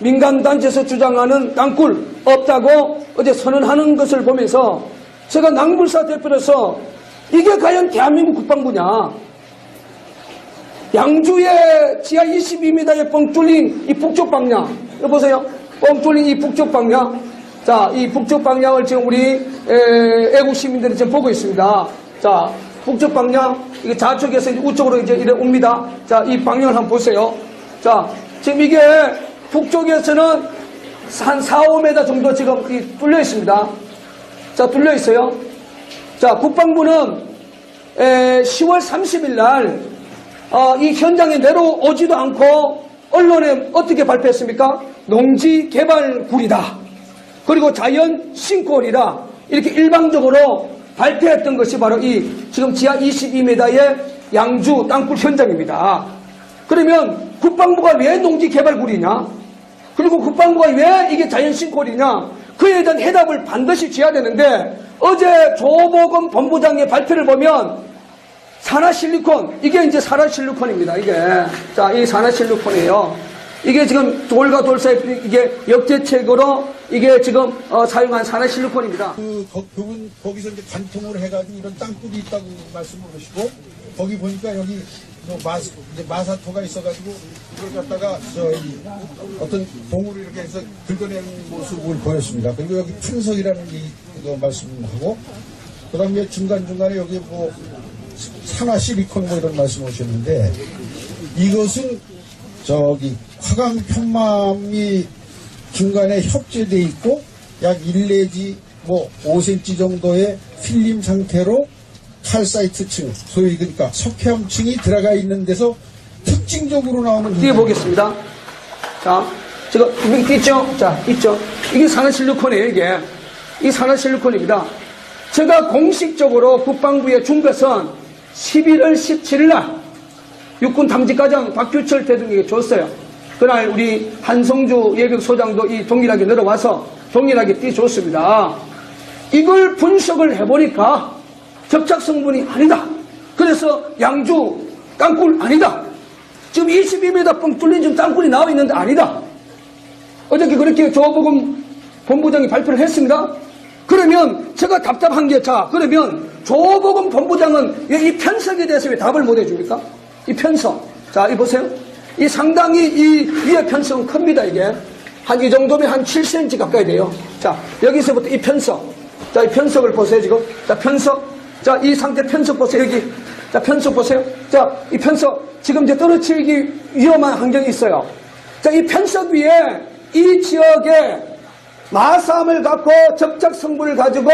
민간단체에서 주장하는 땅굴 없다고 어제 선언하는 것을 보면서 제가 낭불사 대표로서 이게 과연 대한민국 국방부냐? 양주의 지하 22m의 뻥 뚫린 이 북쪽 방향, 이거 보세요. 뻥 뚫린 이 북쪽 방향. 자, 이 북쪽 방향을 지금 우리 애국 시민들이 지금 보고 있습니다. 자, 북쪽 방향, 이게 좌측에서 우측으로 이제 이래 옵니다. 자, 이 방향을 한번 보세요. 자, 지금 이게 북쪽에서는 한 4, 5m 정도 지금 뚫려 있습니다. 자, 뚫려 있어요. 자, 국방부는 10월 30일 날 이 현장에 내려오지도 않고 언론에 어떻게 발표했습니까? 농지 개발굴이다. 그리고 자연 싱크홀이다. 이렇게 일방적으로 발표했던 것이 바로 이 지금 지하 22m의 양주 땅굴 현장입니다. 그러면 국방부가 왜 농지 개발굴이냐? 그리고 국방부가 왜 이게 자연 싱크홀이냐? 그에 대한 해답을 반드시 줘야 되는데 어제 조보건 본부장의 발표를 보면 산화실리콘, 이게 이제 산화실리콘입니다. 이게. 자, 이 산화실리콘이에요. 이게 지금 돌과 돌 사이 이게 역대책으로 이게 지금 사용한 산화실리콘입니다. 그분 거기서 이제 관통을 해가지고 이런 땅굴이 있다고 말씀을 하시고 거기 보니까 여기 이제 마사토가 있어가지고 그걸 갖다가 어떤 봉으로 이렇게 해서 긁어내는 모습을 보였습니다. 그리고 여기 탄석이라는 이거 말씀하고 그다음에 중간중간에 여기 뭐 산화 실리콘 뭐 이런 말씀하셨는데 이것은 저기 화강 편맘이 중간에 협재돼 있고 약 1 내지 뭐 5cm 정도의 필름 상태로 칼사이트층, 소위 그러니까 석회암층이 들어가 있는 데서 특징적으로 나오는 띄워보겠습니다. 자, 지금 있죠? 자, 있죠? 이게 산화실리콘이에요, 이게. 이 산화실리콘입니다. 제가 공식적으로 국방부에 준 것은 11월 17일 날 육군 탐지과장 박규철 대통령에게 줬어요. 그날 우리 한성주 예비역 소장도 이 동일하게 내려와서 동일하게 띄워줬습니다. 이걸 분석을 해보니까 접착 성분이 아니다. 그래서 양주 땅굴 아니다. 지금 22m 뻥 뚫린 지금 땅굴이 나와 있는데 아니다. 어저께 그렇게 조보금 본부장이 발표를 했습니다. 그러면 제가 답답한 게, 자, 그러면 조보금 본부장은 왜 이 편석에 대해서 왜 답을 못 해줍니까? 이 편석. 자, 이 보세요. 이 상당히 이 위에 편석은 큽니다, 이게. 한 이 정도면 한 7cm 가까이 돼요. 자, 여기서부터 이 편석. 자, 이 편석을 보세요, 지금. 자, 편석. 자, 이 상태 편석 보세요, 여기. 자, 편석 보세요. 자, 이 편석. 지금 이제 떨어지기 위험한 환경이 있어요. 자, 이 편석 위에 이 지역에 마삼을 갖고 접착 성분을 가지고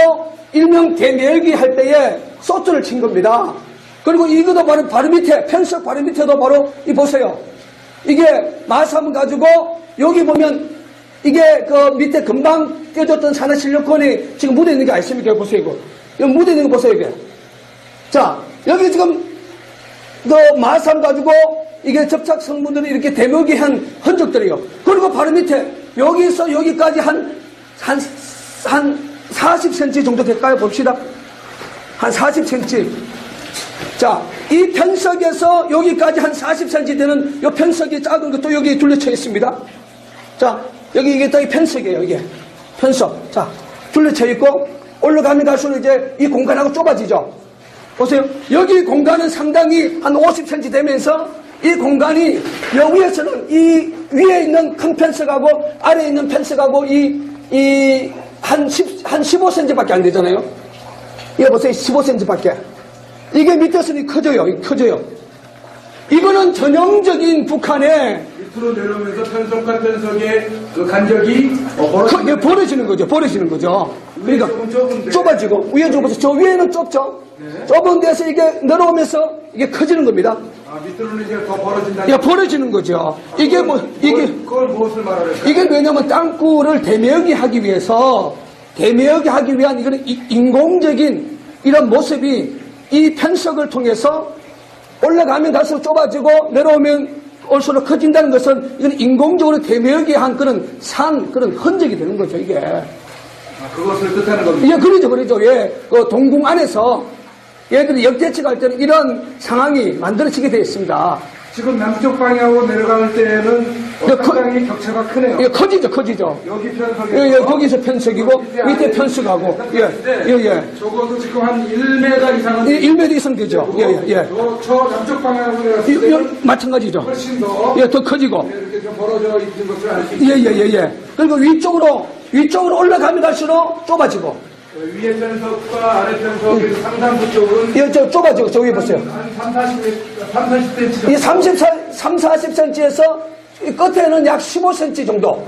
일명 대멸기 할 때에 소주를 친 겁니다. 그리고 이것도 바로 밑에, 편석 바로 밑에도 바로 이 보세요. 이게 마삼을 가지고 여기 보면 이게 그 밑에 금방 떼줬던 산화실리콘이 지금 묻어 있는 게 아십니까? 보세요, 이거. 여기 묻어 있는 거 보세요, 이게. 자, 여기 지금 그 마삼 가지고 이게 접착 성분들이 이렇게 대멸기 한 흔적들이에요. 그리고 바로 밑에 여기서 여기까지 한 40cm 정도 될까요? 봅시다. 한 40cm. 자, 이 편석에서 여기까지 한 40cm 되는 이 편석이 작은 것도 여기 둘러쳐 있습니다. 자, 여기 이게 다 이 편석이에요, 이게. 편석. 자, 둘러쳐 있고, 올라가면 갈수록 이제 이 공간하고 좁아지죠. 보세요. 여기 공간은 상당히 한 50cm 되면서 이 공간이 여기에서는 이 위에 있는 큰 편석하고 아래에 있는 편석하고 한 15cm밖에 안 되잖아요. 이거 보세요. 15cm밖에. 이게 밑에서는 커져요. 커져요. 이거는 전형적인 북한의 밑으로 내려오면서 편석과 편석의 그 간격이 벌어지는 거죠. 벌어지는 거죠. 그러니까 좁아지고 위에 좁아서 저 위에는 좁죠. 네. 좁은 데서 이게 내려오면서 이게 커지는 겁니다. 아, 밑으로는 이제 더 벌어진다. 야, 벌어지는 거죠. 이게 뭐 이게 그걸 무엇을 말하는까? 이게 왜냐면 땅굴을 대매하게 하기 위해서 대매하게 하기 위한 이거는 인공적인 이런 모습이 이 편석을 통해서 올라가면 갈수록 좁아지고 내려오면 올수록 커진다는 것은 이건 인공적으로 대매하게 한 그런 그런 흔적이 되는 거죠, 이게. 아, 그것을 뜻하는 겁니다. 예, 그러죠. 예, 그 동궁 안에서 얘들이 역대측할 때는 이런 상황이 만들어지게 되어 있습니다. 지금 남쪽 방향으로 내려갈 때는 상당히 격차가 크네요. 예, 커지죠. 여기 편석이. 예, 거기서 편석이고, 밑에 편석하고. 예. 적어도 지금 한 1m 이상은. 1m 이상 되죠. 예. 저 남쪽 방향으로 내려갔을 때는 마찬가지죠. 훨씬 더. 예, 더 커지고. 이렇게 좀 벌어져 있는 것을 알 수 있습니다. 예. 그리고 위쪽으로 올라가면 갈수록 좁아지고. 위에 편석과 아래 편석, 상단부 쪽은. 예, 저 좁아지고, 저 위에 보세요. 한 30cm. 이 30cm에서 끝에는 약 15cm 정도.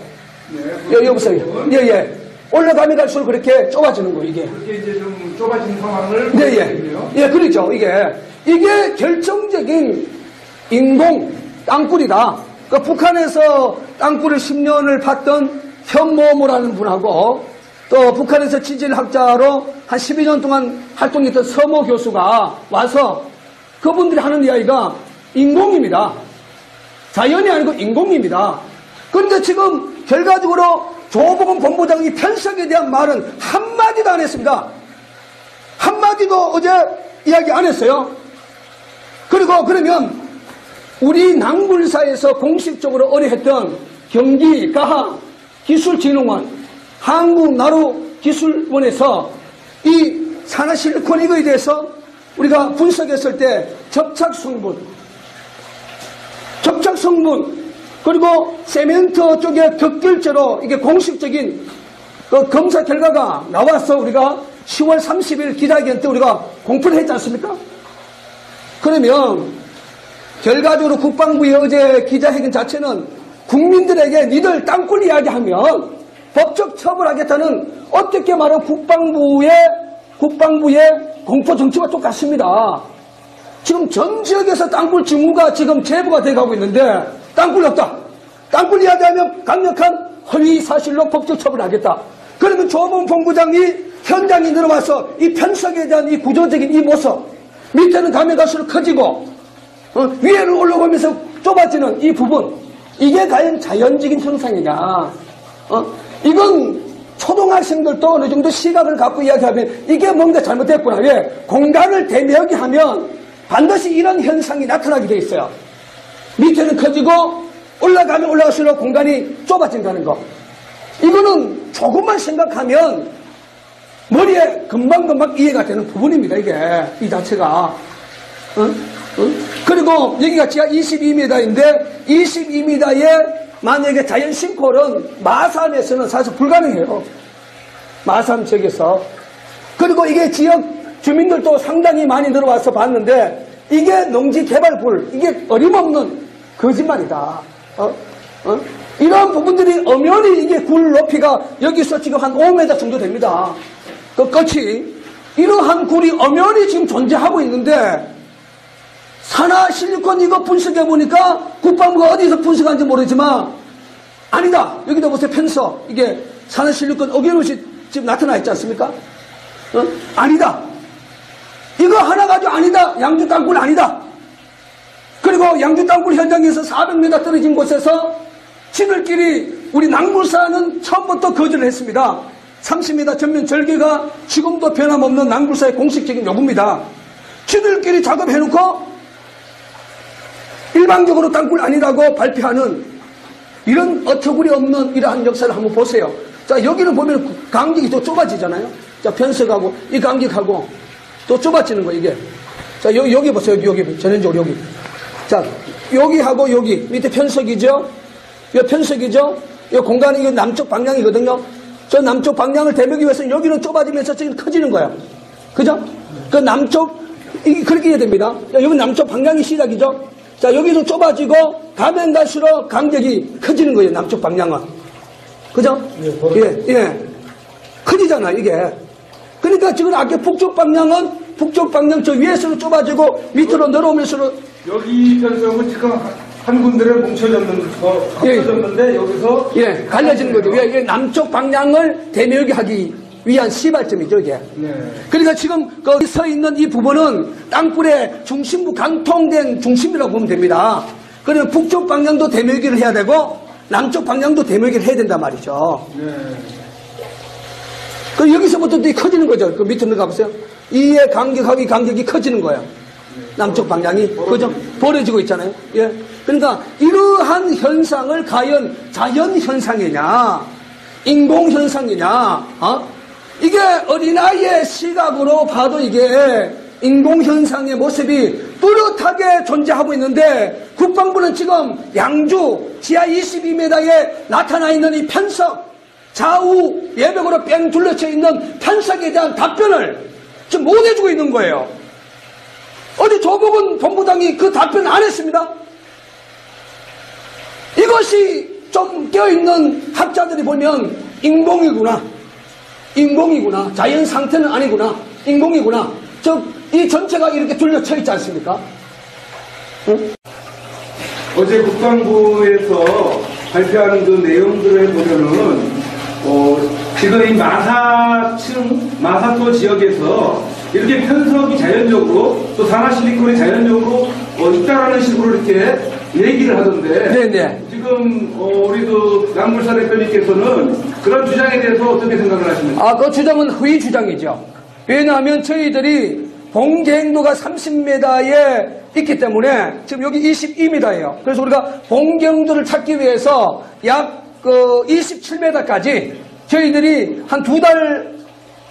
네, 여기 보세요. 예. 올라가면 갈수록 그렇게 좁아지는 거예요, 이게. 그렇게 이제 좀 좁아진 상황을. 예, 그렇죠. 이게 결정적인 인공 땅굴이다. 그 북한에서 땅굴을 10년을 팠던 현모모라는 분하고 또 북한에서 지질학자로 한 12년 동안 활동했던 서모 교수가 와서 그분들이 하는 이야기가 인공입니다. 자연이 아니고 인공입니다. 그런데 지금 결과적으로 조보금 본부장이 편석에 대한 말은 한마디도 안 했습니다. 한마디도 어제 이야기 안 했어요. 그리고 그러면 우리 낭굴사에서 공식적으로 의뢰했던 경기 가학기술진흥원 한국나루기술원에서 이 산화실리콘 이거에 대해서 우리가 분석했을 때 접착 성분 그리고 세멘트 쪽에 격결제로 이게 공식적인 그 검사 결과가 나와서 우리가 10월 30일 기자회견 때 우리가 공표를 했지 않습니까? 그러면 결과적으로 국방부의 어제 기자회견 자체는 국민들에게 니들 땅굴 이야기하면 법적 처벌하겠다는 어떻게 말하면 국방부의 공포 정치와 똑같습니다. 지금 전 지역에서 땅굴 징후가 지금 제보가 돼가고 있는데 땅굴 없다. 땅굴 이야기하면 강력한 허위 사실로 법적 처벌하겠다. 그러면 조보금 본부장이 현장에 들어와서 이 편석에 대한 이 구조적인 이 모습 밑에는 가면 갈수록 커지고 위에는 올라오면서 좁아지는 이 부분 이게 과연 자연적인 현상이냐 이건 초등학생들도 어느 정도 시각을 갖고 이야기하면 이게 뭔가 잘못됐구나. 왜? 공간을 대묘하게 하면 반드시 이런 현상이 나타나게 돼 있어요. 밑에는 커지고 올라가면 올라갈수록 공간이 좁아진다는 거. 이거는 조금만 생각하면 머리에 금방금방 이해가 되는 부분입니다. 이게 이 자체가. 그리고 여기가 지하 22m인데 22m에 만약에 자연 싱크홀은 마산에서는 사실 불가능해요. 마산 지역에서. 그리고 이게 지역 주민들도 상당히 많이 들어와서 봤는데 이게 농지개발굴, 이게 어림없는 거짓말이다. 이런 부분들이 엄연히 이게 굴 높이가 여기서 지금 한 5m 정도 됩니다. 그 끝이. 이러한 굴이 엄연히 지금 존재하고 있는데 산화실리콘 이거 분석해보니까 국방부가 어디서 분석한지 모르지만 아니다. 여기다 보세요. 편서. 이게 산화실리콘 어김없이 지금 나타나 있지 않습니까? 아니다. 이거 하나 가지고 아니다. 양주 땅굴 아니다. 그리고 양주 땅굴 현장에서 400m 떨어진 곳에서 지들끼리 우리 낭굴사는 처음부터 거절을 했습니다. 30m 전면 절개가 지금도 변함없는 낭굴사의 공식적인 요구입니다. 지들끼리 작업해놓고 일방적으로 땅굴 아니라고 발표하는 이런 어처구니 없는 이러한 역사를 한번 보세요. 자, 여기는 보면 간격이 또 좁아지잖아요. 자, 편석하고 이 간격하고 또 좁아지는 거예요, 이게. 자, 여기 보세요. 여기 전형적으로 여기. 자, 여기하고 여기 밑에 편석이죠. 이 편석이죠. 이 공간이 이거 남쪽 방향이거든요. 저 남쪽 방향을 대보기 위해서는 여기는 좁아지면서 저기는 커지는 거예요. 그죠? 그 남쪽 그렇게 해야 됩니다. 여기 남쪽 방향이 시작이죠. 자, 여기도 좁아지고 가면 갈수록 간격이 커지는 거예요. 남쪽 방향은. 그죠? 예. 커지잖아, 이게. 그러니까 지금 아까 북쪽 방향은 북쪽 방향 저 위에서는 좁아지고 밑으로 내려오면서 여기 편성은 지금 한 군데에 합쳐졌는데 여기서 갈려지는 거죠. 이게 남쪽 방향을 대묘하게 하기 위한 시발점이죠, 이게. 네. 그러니까 지금 거기 서 있는 이 부분은 땅굴의 중심부 강통된 중심이라고 보면 됩니다. 그러면 북쪽 방향도 대묘기를 해야 되고 남쪽 방향도 대묘기를 해야 된단 말이죠. 네. 그 여기서부터 또 커지는 거죠. 그 밑으로 가보세요. 이의 간격하고 이 간격이 커지는 거예요. 남쪽 방향이. 그죠? 벌어지고 있잖아요. 예. 그러니까 이러한 현상을 과연 자연 현상이냐, 인공 현상이냐, 이게 어린아이의 시각으로 봐도 이게 인공현상의 모습이 뚜렷하게 존재하고 있는데 국방부는 지금 양주 지하 22m에 나타나 있는 이 편석, 좌우 예벽으로 뺑 둘러쳐 있는 편석에 대한 답변을 지금 못 해주고 있는 거예요. 어제 조복은 본부장이 그 답변 안 했습니다. 이것이 좀 껴있는 학자들이 보면 인공이구나. 자연 상태는 아니구나. 인공이구나. 이 전체가 이렇게 둘러쳐 있지 않습니까? 응? 어제 국방부에서 발표하는 그 내용들을 보면은 지금 이 마사토 지역에서 이렇게 편석이 자연적으로 또 산화실리콘이 자연적으로 있다라는 식으로 이렇게 얘기를 하던데 네네. 지금 우리 그 낭굴사 대표님께서는 그런 주장에 대해서 어떻게 생각을 하십니까? 그 주장은 허위 주장이죠. 왜냐하면 저희들이 봉계행도가 30m에 있기 때문에 지금 여기 22m예요. 그래서 우리가 봉계행도를 찾기 위해서 약 27m까지 저희들이 한 2달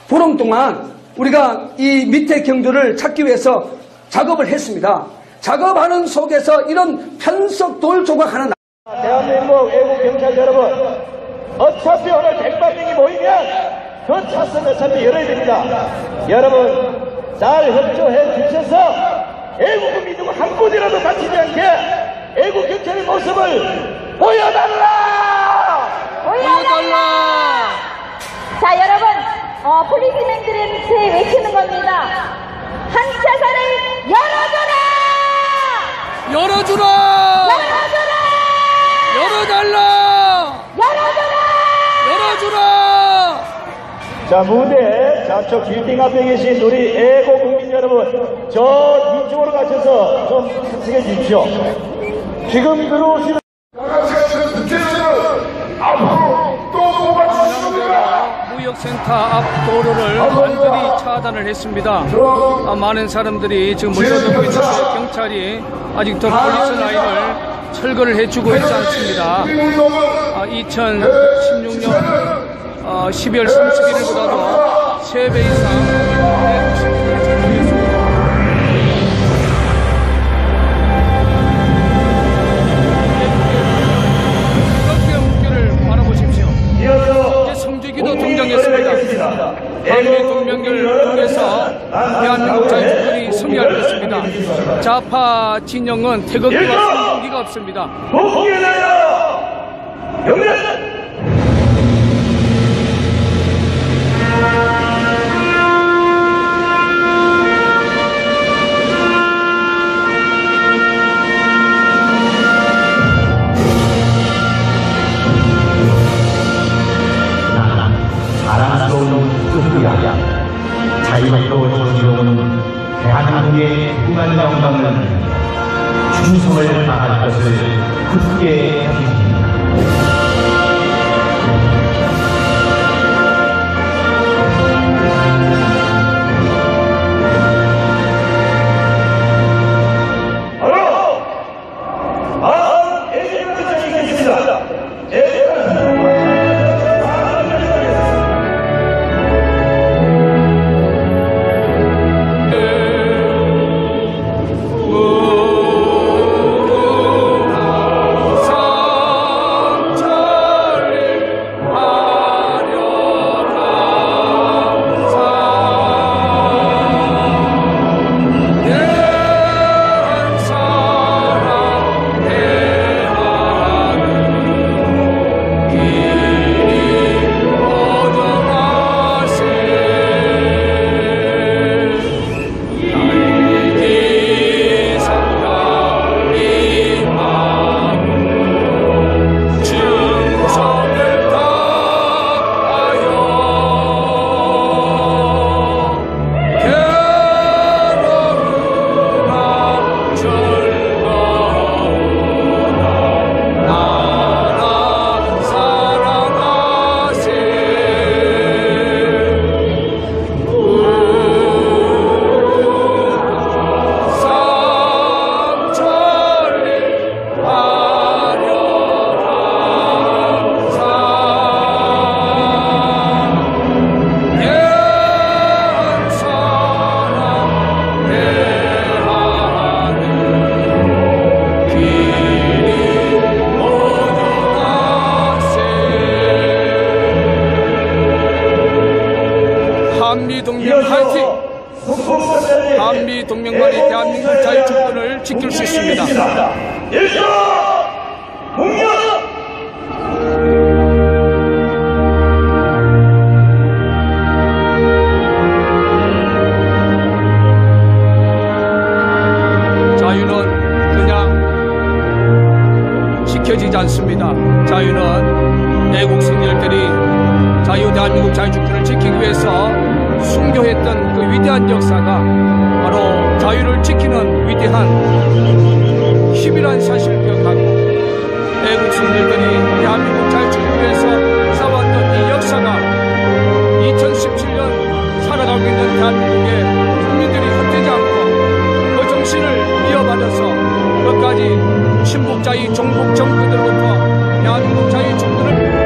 보름 동안 우리가 이 밑에 경도를 찾기 위해서 작업을 했습니다. 작업하는 속에서 이런 편석 돌 조각 하나 대한민국 외국 경찰 여러분, 어차피 오늘 100만 명이 모이면 그 차선 어차피 열어야 됩니다. 여러분 잘 협조해 주셔서 애국 민족 한 분이라도 다치지 않게 애국 경찰의 모습을 보여달라! 자, 여러분, 폴리스맨들한테 외치는 겁니다. 한 차선을 열어줘라! 열어주라! 자, 무대 좌측 빌딩 앞에 계신 우리 애국 국민 여러분, 저 위쪽으로 가셔서 좀 탑승해 주십시오. 지금 들어오시는 앞으로 또 도망치십니다. 센터 앞 도로를 완전히 차단을 했습니다. 많은 사람들이 지금 몰려들고 있는데 경찰이 아직도 폴리스 라인을 철거를 해주고 있지 않습니다. 2016년 12월 31일보다도 3배 이상 시민들이 참여했습니다. 성주기도 등장했습니다. 한미동맹을 통해서 대한민국 자유주권이 승리할 것입니다. 좌파 진영은 태극기와 선동기가 없습니다. 자랑스러운 뜻이야. 자유롭고 정의로운 대한민국의 무한 영광을 충성을 다할 것을 굳게 약속합니다. 한미동맹만이 대한민국 자유주권을 지킬 수 있습니다. 자유는 그냥 지켜지지 않습니다. 자유는 애국 승리들이 자유 대한민국 자유주권을 지키기 위해서 순교했던 그 위대한 역사가 바로 자유를 지키는 위대한 힘이란 사실을 기억하고 애국 승리들이 대한민국 자유주권을 위해서 싸웠던 이 역사가 2017년 살아가고 있는 대한민국의 국민들이 흩어지지 않고 그 정신을 이어받아서 끝까지 친북자유 종북 정부들로부터 대한민국 자유주권을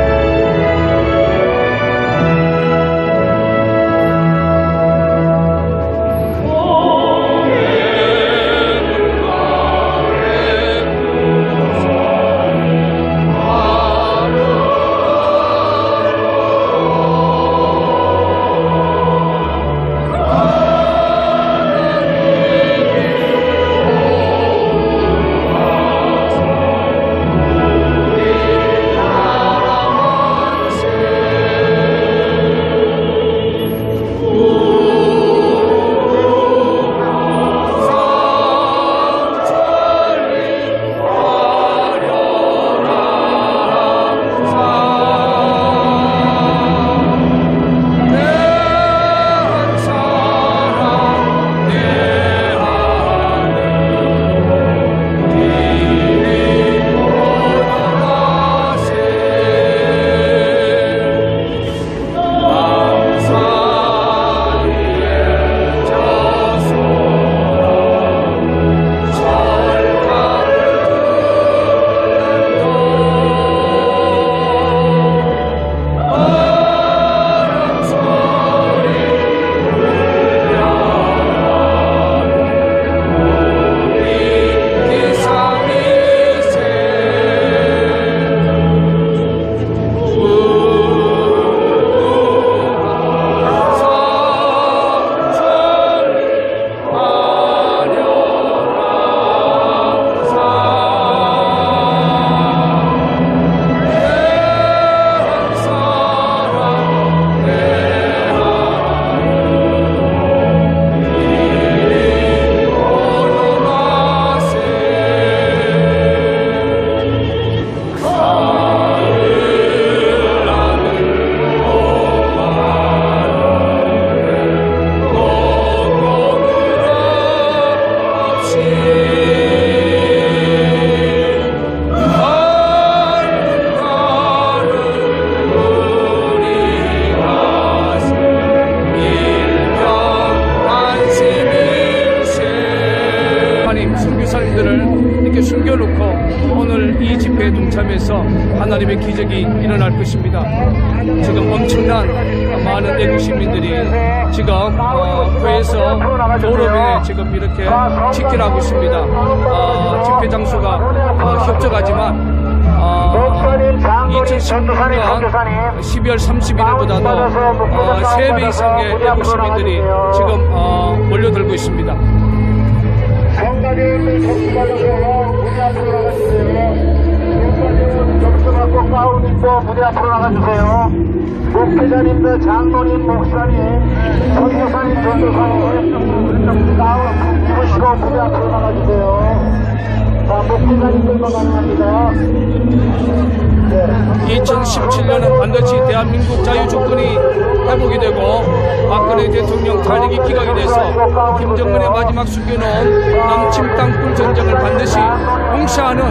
목사님, 선교사님들을 이렇게 숨겨놓고 오늘 이 집회에 동참해서 하나님의 기적이 일어날 것입니다. 지금 엄청난 많은 애국 시민들이 지금 교회에서 도로변에 지금 이렇게 직진하고 있습니다. 집회 장소가 협적하지만 2016년 12월 31일보다도 3배 이상의 애국 시민들이 지금 몰려들고 있습니다. 가운 입고 무대 앞으로 나가주세요. 목회자님들, 장로님, 목사님, 선교사님, 전도사님 가운 입으시고 무대 앞으로 나가주세요. 자, 목회자님들만 가능합니다. 2017년은 반드시 대한민국 자유주권이 회복이 되고 박근혜 대통령 탄핵이 기각이 돼서 김정은의 마지막 숨겨놓은 남침 땅굴 전쟁을 반드시 용서하는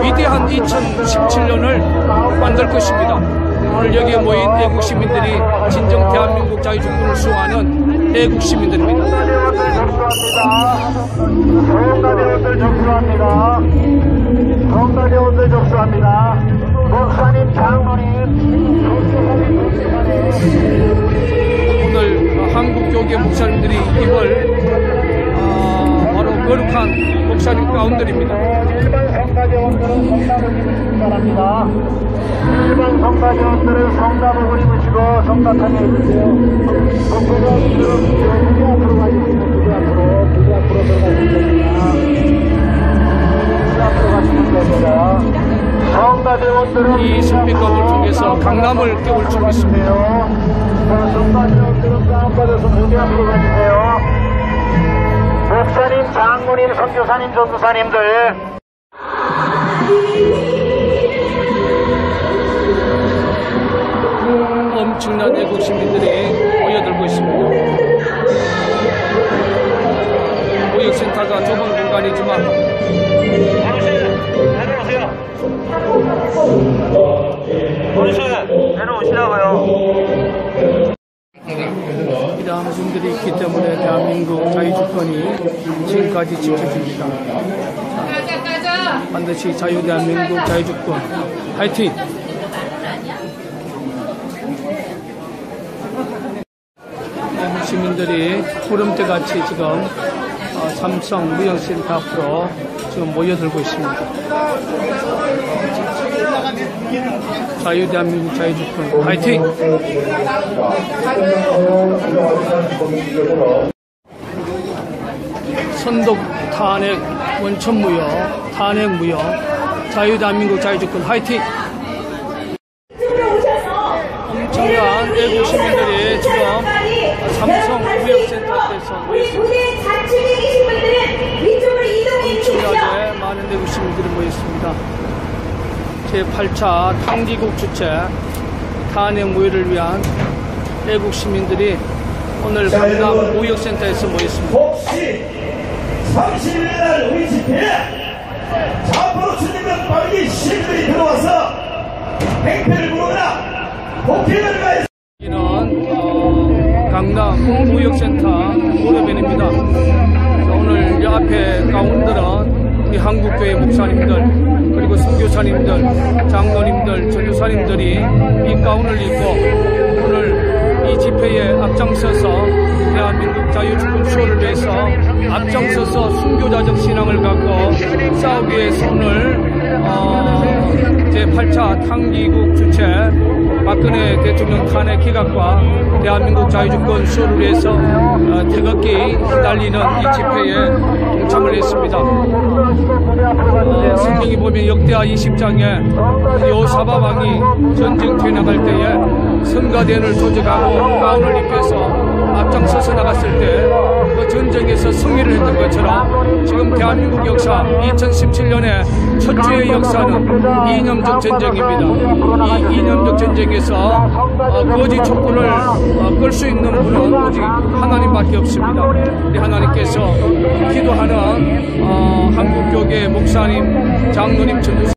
위대한 2017년을 만들 것입니다. 오늘 여기에 모인 애국 시민들이 진정 대한민국 자유주권을 수호하는 애국 시민들입니다. 성가대원들 접수합니다. 성가대원들 접수합니다. 목사님, 장로님, 오늘 한국교계 목사님들이 입을 바로 거룩한 목사님 가운데입니다. 일반 성가대원들은 성답을 입으시기 바랍니다. 일반 성가대원들은 성답을 입으시고 성답하게 해주세요. 목사님들은 무대 앞으로 가주시면 무대 앞으로 들어가시면 됩니다. 무대 앞으로 가시면 됩니다. 성가대원들은 이 선비감을 통해서 강남을 깨울주고 있습니다. 성가대원들은 다운받아서 무대 앞으로 가주세요. 목사님, 장로님, 선교사님, 전도사님들 엄청난 애국 시민들이 모여들고 있습니다. 모욕센터가 좁은 공간이지만 내려오시라고요. 이러한 분들이 있기 때문에 대한민국 자유주권이 지금까지 지켜집니다. 반드시 자유대한민국 자유주권 화이팅! 시민들이 구름대같이 지금 삼성 무역센터 앞으로 지금 모여들고 있습니다. 자유대한민국 자유주권 화이팅! 선독 탄핵 원천무효 탄핵무효 자유대한민국 자유주권 화이팅! 엄청난 애국 시민들이 지금 삼성 무역센터 앞에서 모였습니다. 엄청나게 많은 애국 시민들이 모였습니다. 제8차 탕기국 주최 탄핵 무효를 위한 애국 시민들이 오늘 강남 무역센터에서 모였습니다. 혹시 30일 날 우리 집회에 좌포로 주님과 빠르게 시민들이 들어와서 행패를 부르거나 폭행을 가해서 여기는 강남 무역센터 오래변입니다. 오늘 이 앞에 가운데는 우리 한국교회 목사님들 그리고 선교사님들, 장로님들, 전도사님들이 이 가운을 입고 오늘 이 집회에 앞장서서 대한민국 자유주권 수호를 위해서 앞장서서 순교자적 신앙을 갖고 싸우기 위해서 오늘 제8차 탕기국 주최 박근혜 대통령 탄핵 기각과 대한민국 자유주권 수호를 위해서 태극기 휘날리는 이 집회에 동참을 했습니다. 성경이 보면 역대하 20장에 여호사밧 전쟁터에 나갈 때에 성가대원을 조직하고 가운을 입혀서 앞장서서 나갔을 때 그 전쟁에서 승리를 했던 것처럼 지금 대한민국 역사 2017년의 첫 주의 역사는 이념적 전쟁입니다. 이 이념적 전쟁에서 거짓 촛불을 끌 수 있는 분은 오직 하나님밖에 없습니다. 우리 하나님께서 기도하는 한국교계 목사님, 장로님, 전도사